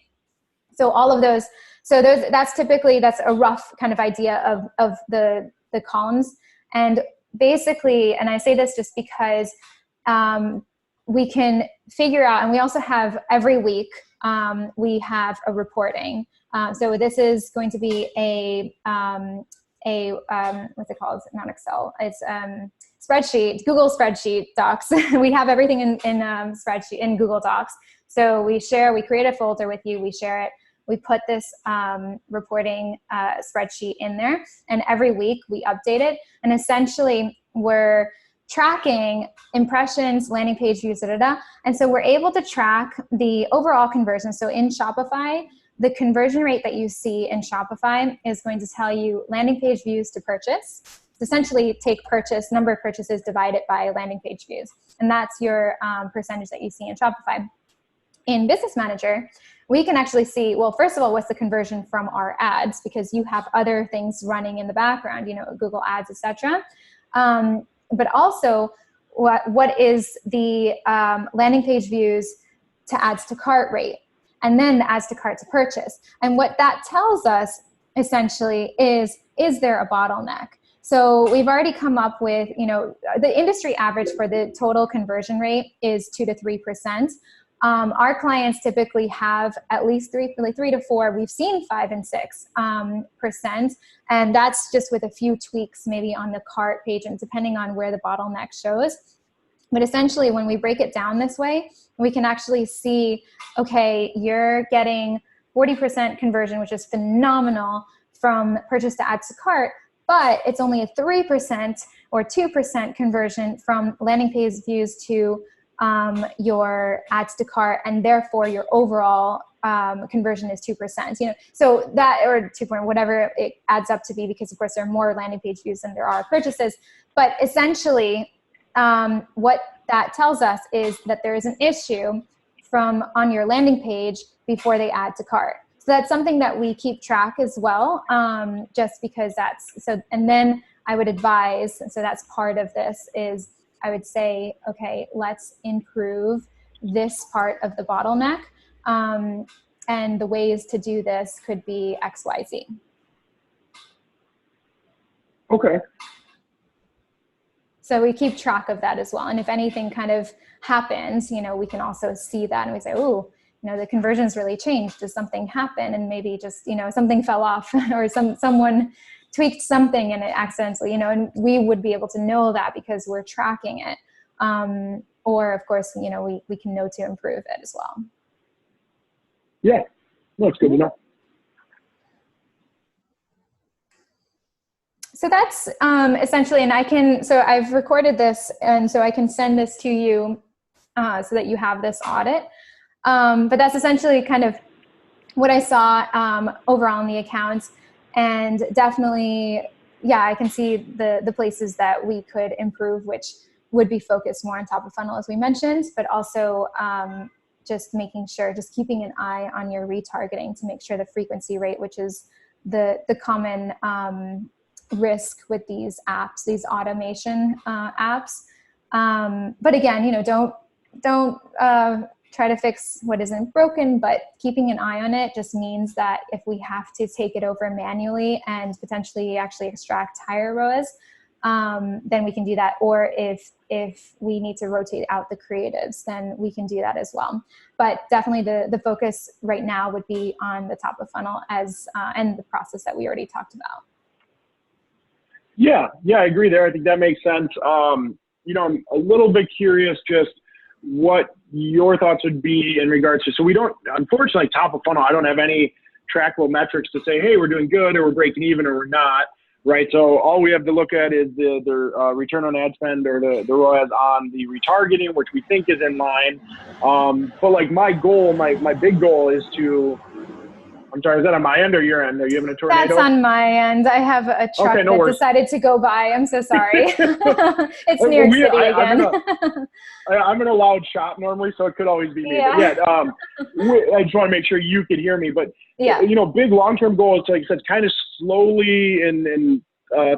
So all of those, that's a rough kind of idea of the columns. And basically, and I say this just because we can figure out, and we also have every week, we have a reporting. So this is going to be a what's it called? Not Excel. It's spreadsheet, Google spreadsheet docs. We have everything in spreadsheet in Google Docs. So we create a folder with you, we share it. We put this reporting spreadsheet in there, and every week we update it. And essentially we're tracking impressions, landing page views, and so we're able to track the overall conversion. So in Shopify, the conversion rate that you see in Shopify is going to tell you landing page views to purchase. Essentially take number of purchases, divide it by landing page views. And that's your percentage that you see in Shopify. In Business Manager, we can actually see, well, first of all, what's the conversion from our ads, because you have other things running in the background, you know, Google ads, etc. But also what is the landing page views to ads to cart rate, and then the adds to cart to purchase. And what that tells us essentially is there a bottleneck? So we've already come up with, you know, the industry average for the total conversion rate is 2 to 3%. Our clients typically have at least 3 to 4. We've seen 5 and 6%, and that's just with a few tweaks maybe on the cart page and depending on where the bottleneck shows. But essentially, when we break it down this way, we can actually see, okay, you're getting 40% conversion, which is phenomenal, from purchase to add to cart, but it's only a 3% or 2% conversion from landing page views to your ads to cart, and therefore your overall conversion is 2%. You know, so that, or 2 point whatever it adds up to be, because of course there are more landing page views than there are purchases. But essentially, what that tells us is that there is an issue on your landing page before they add to cart. So that's something that we keep track as well, just because that's so. And then I would advise, so that's part of this, is I would say, okay, let's improve this part of the bottleneck. And the ways to do this could be X, Y, Z. Okay. So we keep track of that as well. And if anything kind of happens, you know, we can also see that and we say, oh, you know, the conversions really changed. Does something happen? And maybe just, you know, something fell off or someone tweaked something and it accidentally, you know, and we would be able to know that because we're tracking it. Or of course, you know, we can know to improve it as well. Yeah, that's good to know. So that's essentially, and so I've recorded this, and so I can send this to you so that you have this audit. But that's essentially kind of what I saw overall in the accounts, and definitely, yeah, I can see the places that we could improve, which would be focused more on top of funnel, as we mentioned, but also just making sure, just keeping an eye on your retargeting to make sure the frequency rate, which is the common risk with these apps, these automation apps. But again, don't try to fix what isn't broken, but keeping an eye on it just means that if we have to take it over manually and potentially actually extract higher ROAS, then we can do that. Or if we need to rotate out the creatives, then we can do that as well. But definitely the focus right now would be on the top of funnel and the process that we already talked about. Yeah, I agree there. I think that makes sense. I'm a little bit curious just what your thoughts would be in regards to, so we don't, unfortunately, top of funnel, I don't have any trackable metrics to say, hey, we're doing good, or we're breaking even, or we're not, right? So all we have to look at is the return on ad spend, or the ROAS on the retargeting, which we think is in line. But like my goal, my big goal is to, I'm sorry, is that on my end or your end? Are you having a tornado? That's on my end. I have a truck that decided to go by. I'm so sorry. It's New York City again. I'm in a loud shop normally, so it could always be me. Yeah. But I just want to make sure you could hear me. But yeah, big long-term goal is, like I said, kind of slowly and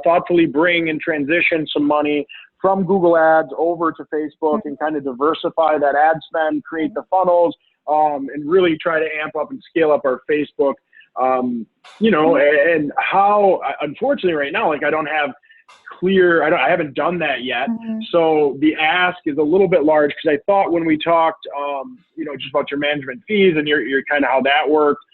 thoughtfully bring and transition some money from Google Ads over to Facebook, and kind of diversify that ad spend, create the funnels, and really try to amp up and scale up our Facebook. And how, unfortunately right now, like I don't have clear, I haven't done that yet. So the ask is a little bit large, because I thought when we talked, just about your management fees and your kind of how that worked,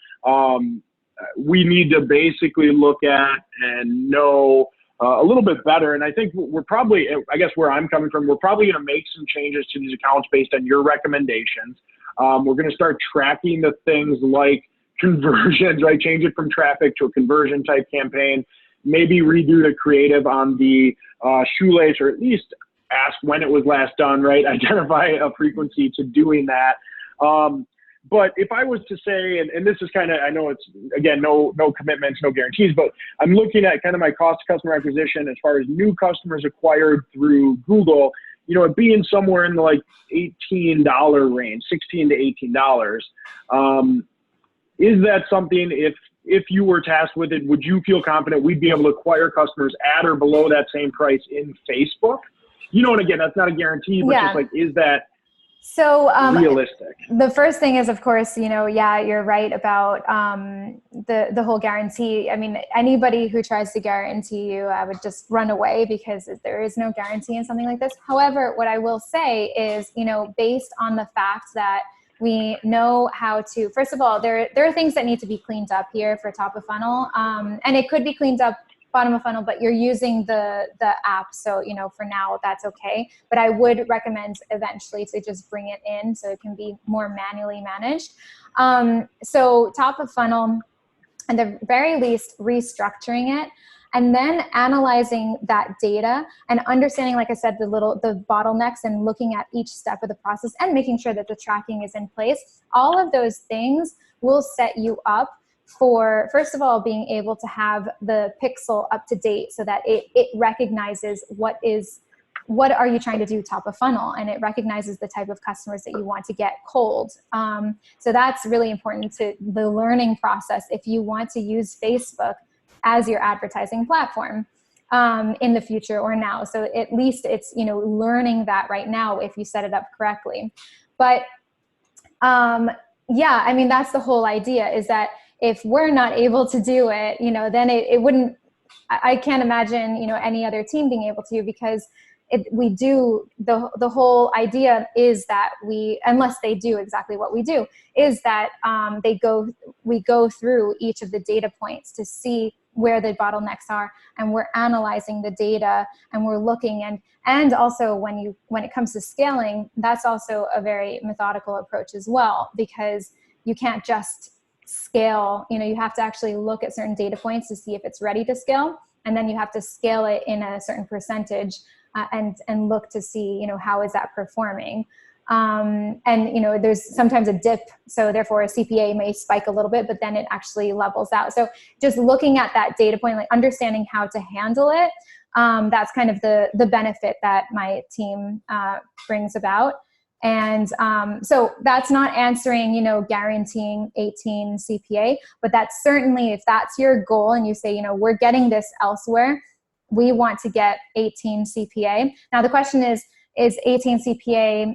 we need to basically look at and know a little bit better. And I think we're probably, I guess where I'm coming from, we're probably going to make some changes to these accounts based on your recommendations. We're going to start tracking the things like conversions, right? Change it from traffic to a conversion type campaign. Maybe redo the creative on the shoelace, or at least ask when it was last done, right? Identify a frequency to doing that. But if I was to say, and this is kind of, I know it's, again, no commitments, no guarantees, but I'm looking at kind of my cost of customer acquisition as far as new customers acquired through Google, it being somewhere in the like $18 range, $16 to $18. Is that something, if you were tasked with it, would you feel confident we'd be able to acquire customers at or below that same price in Facebook? And again, that's not a guarantee, but just like, is that realistic? The first thing is, of course, you're right about the whole guarantee. I mean, anybody who tries to guarantee you, I would just run away, because there is no guarantee in something like this. However, what I will say is, based on the fact that we know how to, first of all, there are things that need to be cleaned up here for top of funnel. And it could be cleaned up bottom of funnel, but you're using the app. So, for now that's okay. But I would recommend eventually to just bring it in so it can be more manually managed. So top of funnel, at the very least, restructuring it, and then analyzing that data and understanding, like I said, the bottlenecks, and looking at each step of the process and making sure that the tracking is in place. All of those things will set you up for, first of all, being able to have the pixel up to date, so that it recognizes what are you trying to do top of funnel, and it recognizes the type of customers that you want to get cold. So that's really important to the learning process if you want to use Facebook as your advertising platform in the future or now. So at least it's, learning that right now if you set it up correctly. But yeah, I mean, that's the whole idea, is that if we're not able to do it, then it wouldn't, I can't imagine, any other team being able to, because we do, the whole idea is that unless they do exactly what we do, is that we go through each of the data points to see where the bottlenecks are, and we're analyzing the data, and we're looking, and also when it comes to scaling, that's also a very methodical approach as well, because you can't just scale, you have to actually look at certain data points to see if it's ready to scale, and then you have to scale it in a certain percentage and look to see, how is that performing. And, you know, there's sometimes a dip. So therefore a CPA may spike a little bit, but then it actually levels out. So just looking at that data point, like understanding how to handle it, that's kind of the benefit that my team brings about. And so that's not answering, you know, guaranteeing 18 CPA, but that's certainly, if that's your goal and you say, you know, we're getting this elsewhere, we want to get 18 CPA. Now the question is 18 CPA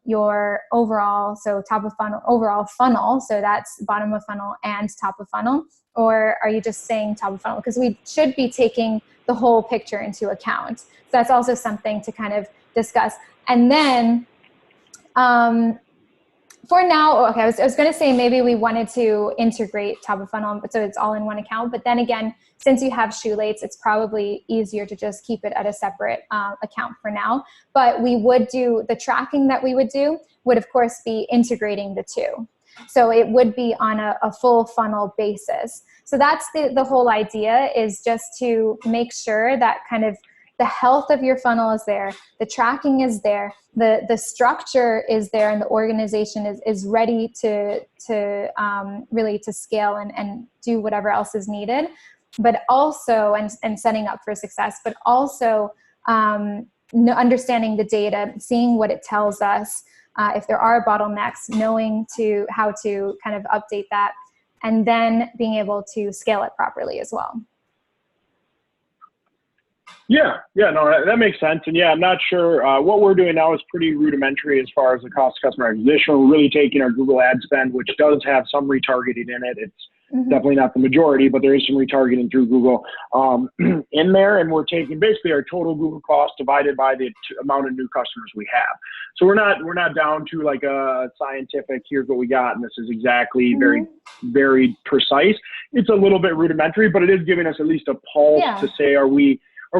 your overall, so top of funnel, overall funnel, so that's bottom of funnel and top of funnel, or are you just saying top of funnel? Because we should be taking the whole picture into account. So that's also something to kind of discuss. And then for now, okay, I was going to say maybe we wanted to integrate top of funnel, so it's all in one account. But then again, since you have Shoelates, it's probably easier to just keep it at a separate account for now. But we would do, the tracking that we would do would of course be integrating the two. So it would be on a full funnel basis. So that's the whole idea, is just to make sure that kind of the health of your funnel is there, the tracking is there, the structure is there, and the organization is ready to really to scale and do whatever else is needed, but also, and setting up for success, but also understanding the data, seeing what it tells us, if there are bottlenecks, knowing how to kind of update that, and then being able to scale it properly as well. Yeah, no, that makes sense. And yeah, I'm not sure, what we're doing now is pretty rudimentary as far as the cost of customer acquisition. We're really taking our Google ad spend, which does have some retargeting in it. It's definitely not the majority, but there is some retargeting through Google in there. And we're taking basically our total Google cost divided by the amount of new customers we have. So we're not down to like a scientific, here's what we got, and this is exactly very, very precise. It's a little bit rudimentary, but it is giving us at least a pulse to say, are we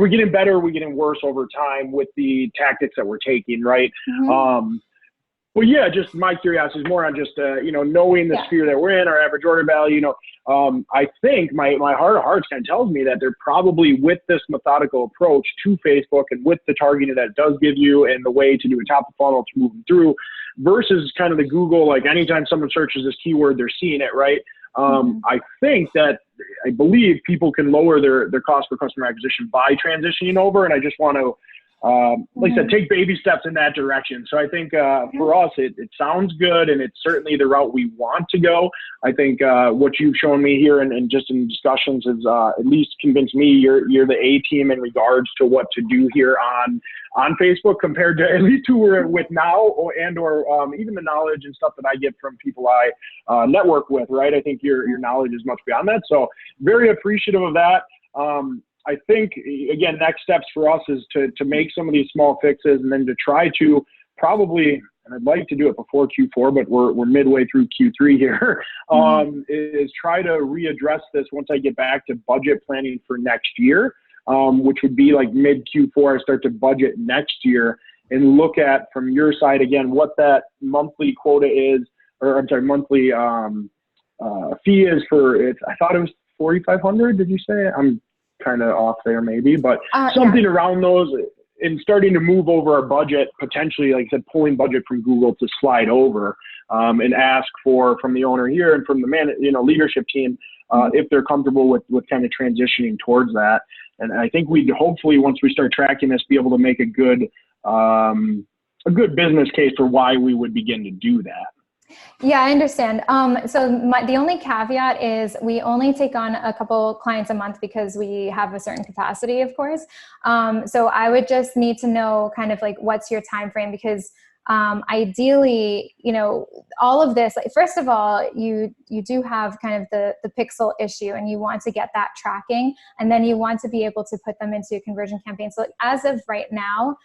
getting better? Are we getting worse over time with the tactics that we're taking, right? Well, yeah, just my curiosity is more on just, you know, knowing the sphere that we're in, our average order value. You know, I think my heart of hearts kind of tells me that they're probably, with this methodical approach to Facebook and with the targeting that it does give you and the way to do a top of funnel to move them through, versus kind of the Google, like anytime someone searches this keyword, they're seeing it, right? I believe people can lower their cost per customer acquisition by transitioning over. And I just want to, like I said, take baby steps in that direction. So I think for us, it sounds good, and it's certainly the route we want to go. I think what you've shown me here and just in discussions is at least convinced me you're the A team in regards to what to do here on Facebook, compared to at least who we're with now, or even the knowledge and stuff that I get from people I network with, right? I think your knowledge is much beyond that. So very appreciative of that. I think, again, next steps for us is to make some of these small fixes, and then to try to probably, and I'd like to do it before Q4, but we're midway through Q3 here, is try to readdress this once I get back to budget planning for next year, which would be like mid Q4, I start to budget next year, and look at, from your side, again, what that monthly quota is, or I'm sorry, monthly fee is for it. I thought it was $4,500. Did you say? I'm kind of off there maybe, but something around those, and starting to move over our budget, potentially, like I said, pulling budget from Google to slide over, and ask from the owner here and from the leadership team, if they're comfortable with kind of transitioning towards that. And I think we'd hopefully, once we start tracking this, be able to make a good business case for why we would begin to do that. Yeah, I understand. So the only caveat is we only take on a couple clients a month because we have a certain capacity, of course. So I would just need to know kind of like, what's your time frame? Because ideally, you know, all of this, like, first of all, you do have kind of the pixel issue, and you want to get that tracking, and then you want to be able to put them into conversion campaigns. So as of right now,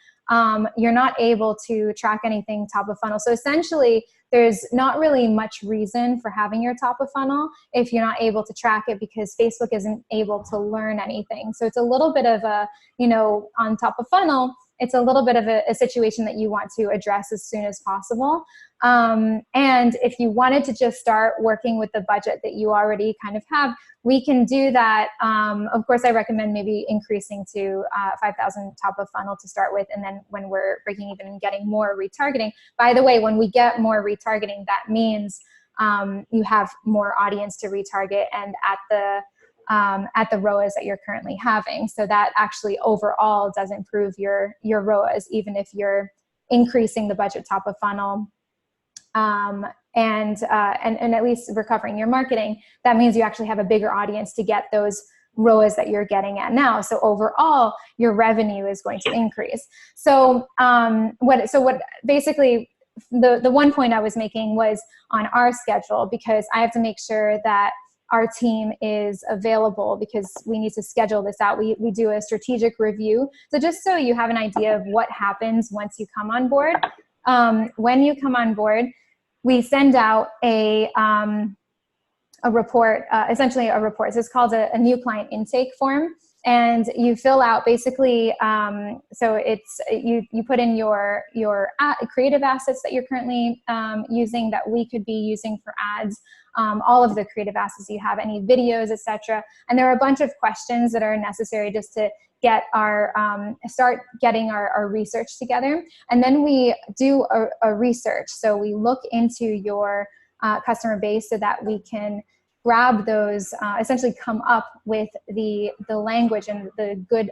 you're not able to track anything top of funnel. So essentially, there's not really much reason for having your top of funnel if you're not able to track it, because Facebook isn't able to learn anything. So it's a little bit of a, you know, on top of funnel, it's a little bit of a situation that you want to address as soon as possible. And if you wanted to just start working with the budget that you already kind of have, we can do that. Of course, I recommend maybe increasing to 5,000 top of funnel to start with. And then when we're breaking even and getting more retargeting, by the way, when we get more retargeting, that means you have more audience to retarget and at the ROAS that you're currently having. So that actually overall does improve your ROAS, even if you're increasing the budget top of funnel and at least recovering your marketing. That means you actually have a bigger audience to get those ROAS that you're getting at now. So overall, your revenue is going to increase. So what basically the one point I was making was on our schedule, because I have to make sure that our team is available because we need to schedule this out. We do a strategic review. So just so you have an idea of what happens once you come on board, when you come on board, we send out a report, essentially a report. So it's called a new client intake form. And you fill out basically, so it's you put in your creative assets that you're currently using that we could be using for ads, all of the creative assets you have, any videos, etc. And there are a bunch of questions that are necessary just to get our start getting our research together. And then we do a research. So we look into your customer base so that we can grab those, essentially come up with the language and the good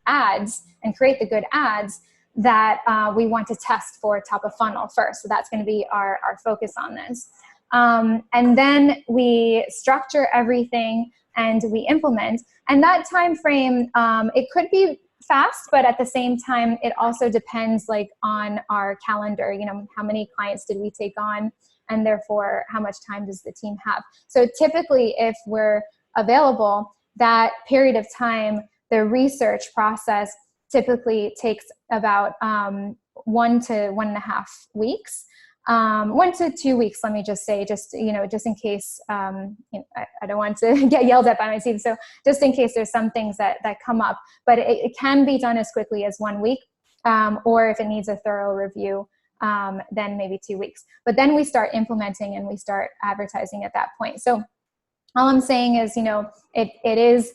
ads and create the good ads that we want to test for top of funnel first. So that's going to be our focus on this. And then we structure everything and we implement. And that time frame, it could be fast, but at the same time, it also depends like on our calendar. You know, how many clients did we take on? And therefore, how much time does the team have? So typically, if we're available, that period of time, the research process typically takes about 1 to 1.5 weeks. 1 to 2 weeks, let me just say, just in case, I don't want to get yelled at by my team. So just in case there's some things that come up, but it can be done as quickly as 1 week, or if it needs a thorough review, then maybe 2 weeks. But then we start implementing and we start advertising at that point. So all I'm saying is, it is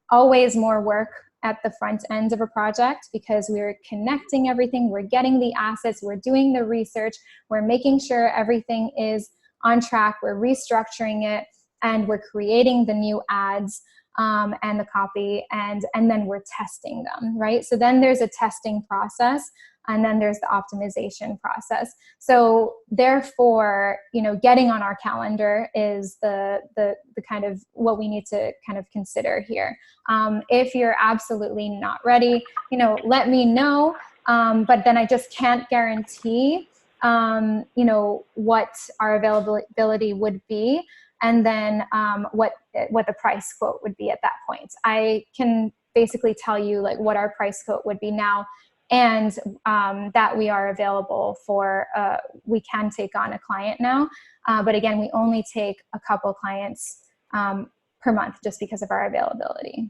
always more work at the front end of a project because we're connecting everything, we're getting the assets, we're doing the research, we're making sure everything is on track, we're restructuring it, and we're creating the new ads and the copy, and then we're testing them, right? So then there's a testing process, and then there's the optimization process. So therefore, getting on our calendar is the kind of what we need to kind of consider here. If you're absolutely not ready, let me know. But then I just can't guarantee, what our availability would be, and then what the price quote would be at that point. I can basically tell you like what our price quote would be now, and that we are available for, we can take on a client now. But again, we only take a couple clients per month just because of our availability.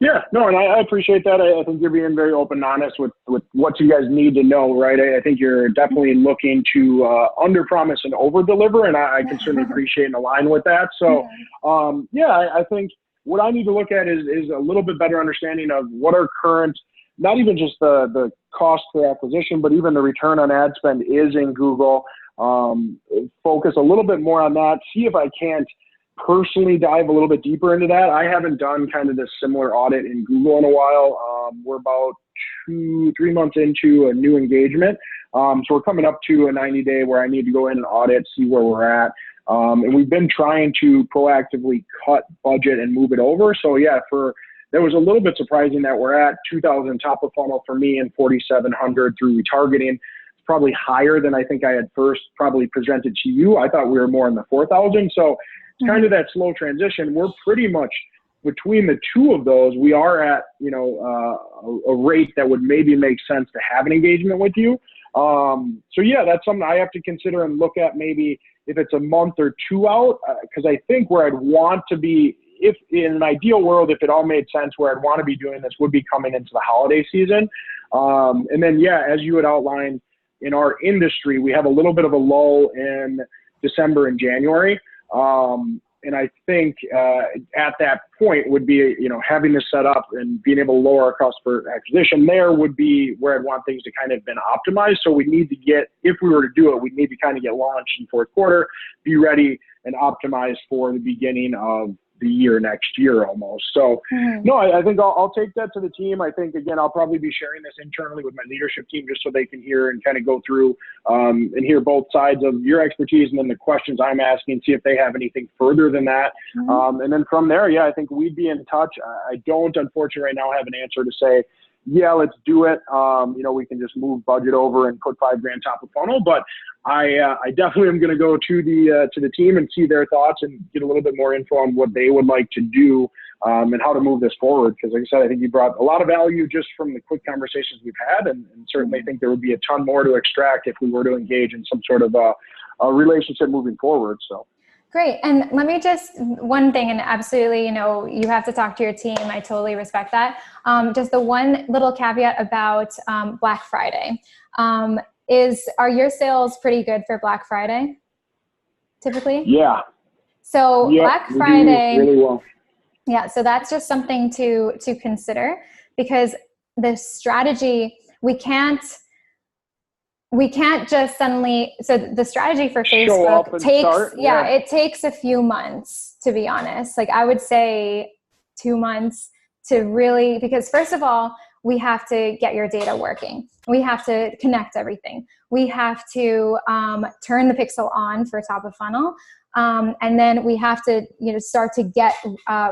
Yeah, no, and I appreciate that. I think you're being very open and honest with what you guys need to know, right? I think you're definitely looking to under-promise and over-deliver, and I can certainly appreciate and align with that. So, I think what I need to look at is a little bit better understanding of what our current, not even just the cost per acquisition, but even the return on ad spend is in Google. Focus a little bit more on that. See if I can't personally dive a little bit deeper into that. I haven't done kind of this similar audit in Google in a while. We're about 2-3 months into a new engagement. So we're coming up to a 90-day where I need to go in and audit, see where we're at. And we've been trying to proactively cut budget and move it over. So that was a little bit surprising that we're at 2,000 top of funnel for me and 4,700 through retargeting. It's probably higher than I think I had first probably presented to you. I thought we were more in the 4,000. So it's kind of that slow transition. We're pretty much between the two of those, we are at, a rate that would maybe make sense to have an engagement with you. That's something I have to consider and look at maybe if it's a month or two out, because I think where I'd want to be if in an ideal world, if it all made sense, where I'd want to be doing this would be coming into the holiday season. And then, yeah, as you had outlined, in our industry, we have a little bit of a lull in December and January. And I think at that point would be, having this set up and being able to lower our cost per acquisition there would be where I'd want things to kind of been optimized. So we need to get, if we were to do it, we need to kind of get launched in fourth quarter, be ready and optimized for the beginning of the year next year almost. So no, I think I'll take that to the team. I think, again, I'll probably be sharing this internally with my leadership team just so they can hear and kind of go through and hear both sides of your expertise and then the questions I'm asking, see if they have anything further than that. And then from there, yeah, I think we'd be in touch. I don't, unfortunately, right now have an answer to say, yeah, let's do it. We can just move budget over and put $5,000 top of funnel, but I definitely am going to go to the team and see their thoughts and get a little bit more info on what they would like to do and how to move this forward. Because like I said, I think you brought a lot of value just from the quick conversations we've had, and certainly think there would be a ton more to extract if we were to engage in some sort of a relationship moving forward. So. Great. And let me just, one thing, and absolutely, you have to talk to your team. I totally respect that. Just the one little caveat about Black Friday. Are your sales pretty good for Black Friday, typically? Yeah. So yep, Black Friday, really well. Yeah, so that's just something to consider, because the strategy, we can't just suddenly, so the strategy for Facebook takes, it takes a few months, to be honest. Like I would say 2 months to really, because first of all, we have to get your data working. We have to connect everything. We have to turn the pixel on for top of funnel. And then we have to, start to get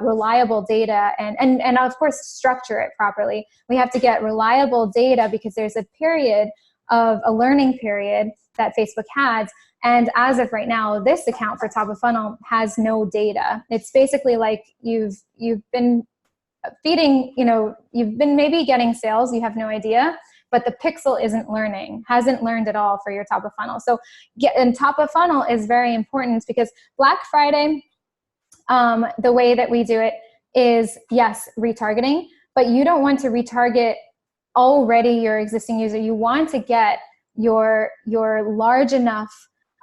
reliable data and of course, structure it properly. We have to get reliable data because there's a period of a learning period that Facebook has. And as of right now, this account for top of funnel has no data. It's basically like you've been feeding, you've been maybe getting sales, you have no idea, but the pixel hasn't learned at all for your top of funnel. So and top of funnel is very important because Black Friday, the way that we do it is, yes, retargeting, but you don't want to retarget already your existing user. You want to get your large enough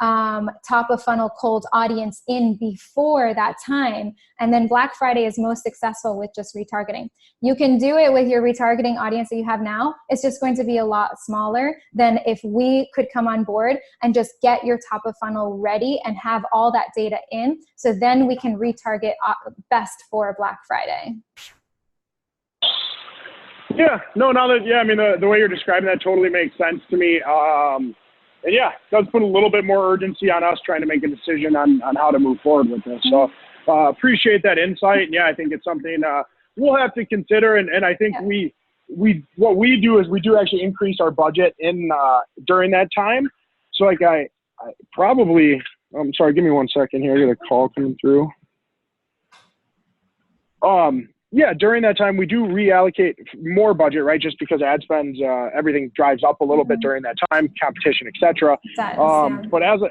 top of funnel cold audience in before that time. And then Black Friday is most successful with just retargeting. You can do it with your retargeting audience that you have now. It's just going to be a lot smaller than if we could come on board and just get your top of funnel ready and have all that data in. So then we can retarget best for Black Friday. Yeah, no, the way you're describing that totally makes sense to me. And yeah, it does put a little bit more urgency on us trying to make a decision on how to move forward with this. So appreciate that insight. And yeah, I think it's something we'll have to consider. And I think what we do is we do actually increase our budget during that time. So like I probably, I'm sorry, give me 1 second here. I got a call coming through. Yeah, during that time, we do reallocate more budget, right? Just because ad spends, everything drives up a little bit during that time, competition, et cetera. But as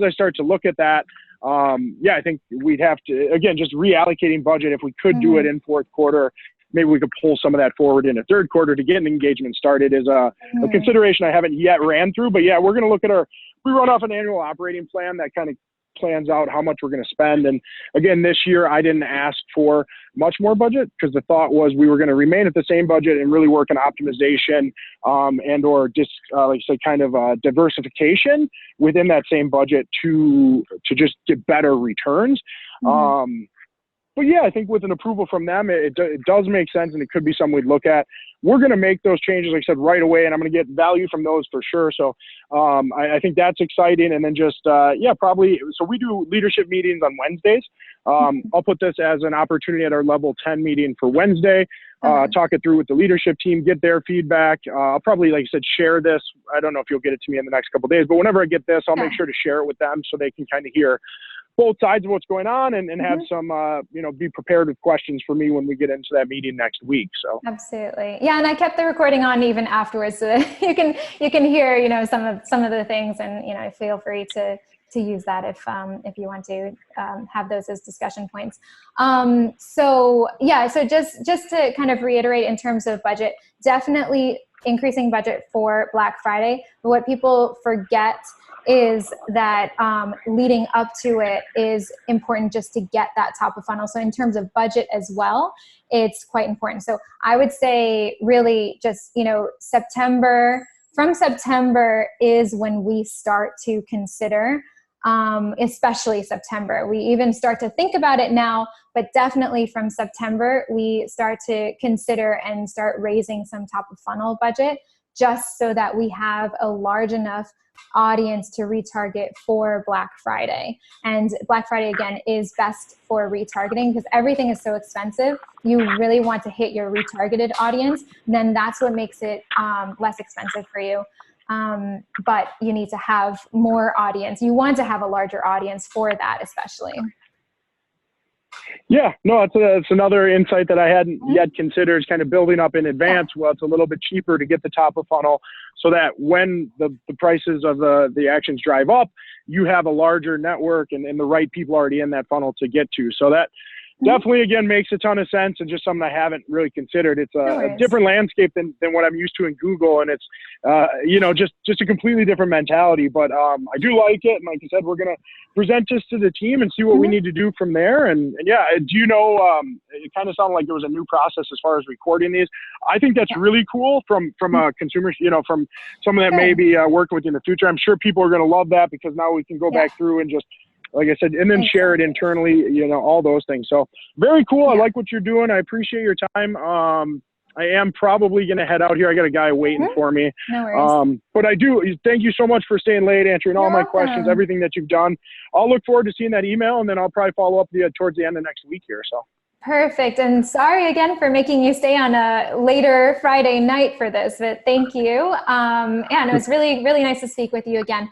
I start to look at that, I think we'd have to, again, just reallocating budget. If we could do it in fourth quarter, maybe we could pull some of that forward in a third quarter to get an engagement started is a consideration I haven't yet ran through. But yeah, we're going to look at we run off an annual operating plan that kind of plans out how much we're going to spend. And again, this year I didn't ask for much more budget because the thought was we were going to remain at the same budget and really work on optimization and or just like I said, kind of diversification within that same budget to just get better returns. But yeah, I think with an approval from them, it does make sense, and it could be something we'd look at. We're going to make those changes, like I said, right away, and I'm going to get value from those for sure. So I think that's exciting. And then just, probably, so we do leadership meetings on Wednesdays. I'll put this as an opportunity at our level 10 meeting for Wednesday, talk it through with the leadership team, get their feedback. I'll probably, like I said, share this. I don't know if you'll get it to me in the next couple of days, but whenever I get this, I'll make sure to share it with them so they can kind of hear both sides of what's going on and have some, be prepared with questions for me when we get into that meeting next week. So absolutely. Yeah. And I kept the recording on even afterwards so that you can hear, some of the things and, feel free to use that if you want to have those as discussion points. So just to kind of reiterate in terms of budget, definitely increasing budget for Black Friday. But what people forget is that leading up to it is important just to get that top of funnel. So in terms of budget as well, it's quite important. So I would say really just, from September is when we start to consider, especially September. We even start to think about it now, but definitely from September, we start to consider and start raising some top of funnel budget, just so that we have a large enough audience to retarget for Black Friday. And Black Friday, again, is best for retargeting because everything is so expensive. You really want to hit your retargeted audience, then that's what makes it less expensive for you. But you need to have more audience. You want to have a larger audience for that, especially. Yeah, no, it's another insight that I hadn't yet considered, is kind of building up in advance. Well, it's a little bit cheaper to get the top of funnel so that when the prices of the actions drive up, you have a larger network and the right people already in that funnel to get to. So that definitely, again, makes a ton of sense and just something I haven't really considered. It's a different landscape than what I'm used to in Google. And it's, just a completely different mentality. But I do like it. And like I said, we're going to present this to the team and see what we need to do from there. And yeah, it kind of sounded like there was a new process as far as recording these. I think that's really cool from a consumer, from someone that may be working with you in the future. I'm sure people are going to love that because now we can go back through and just, like I said, and then share it internally, all those things. So very cool. I like what you're doing. I appreciate your time. I am probably going to head out here. I got a guy waiting for me. No worries. But I do thank you so much for staying late, answering all my questions, everything that you've done. I'll look forward to seeing that email, and then I'll probably follow up towards the end of next week here. So. Perfect. And sorry again for making you stay on a later Friday night for this, but thank you. And it was really, really nice to speak with you again.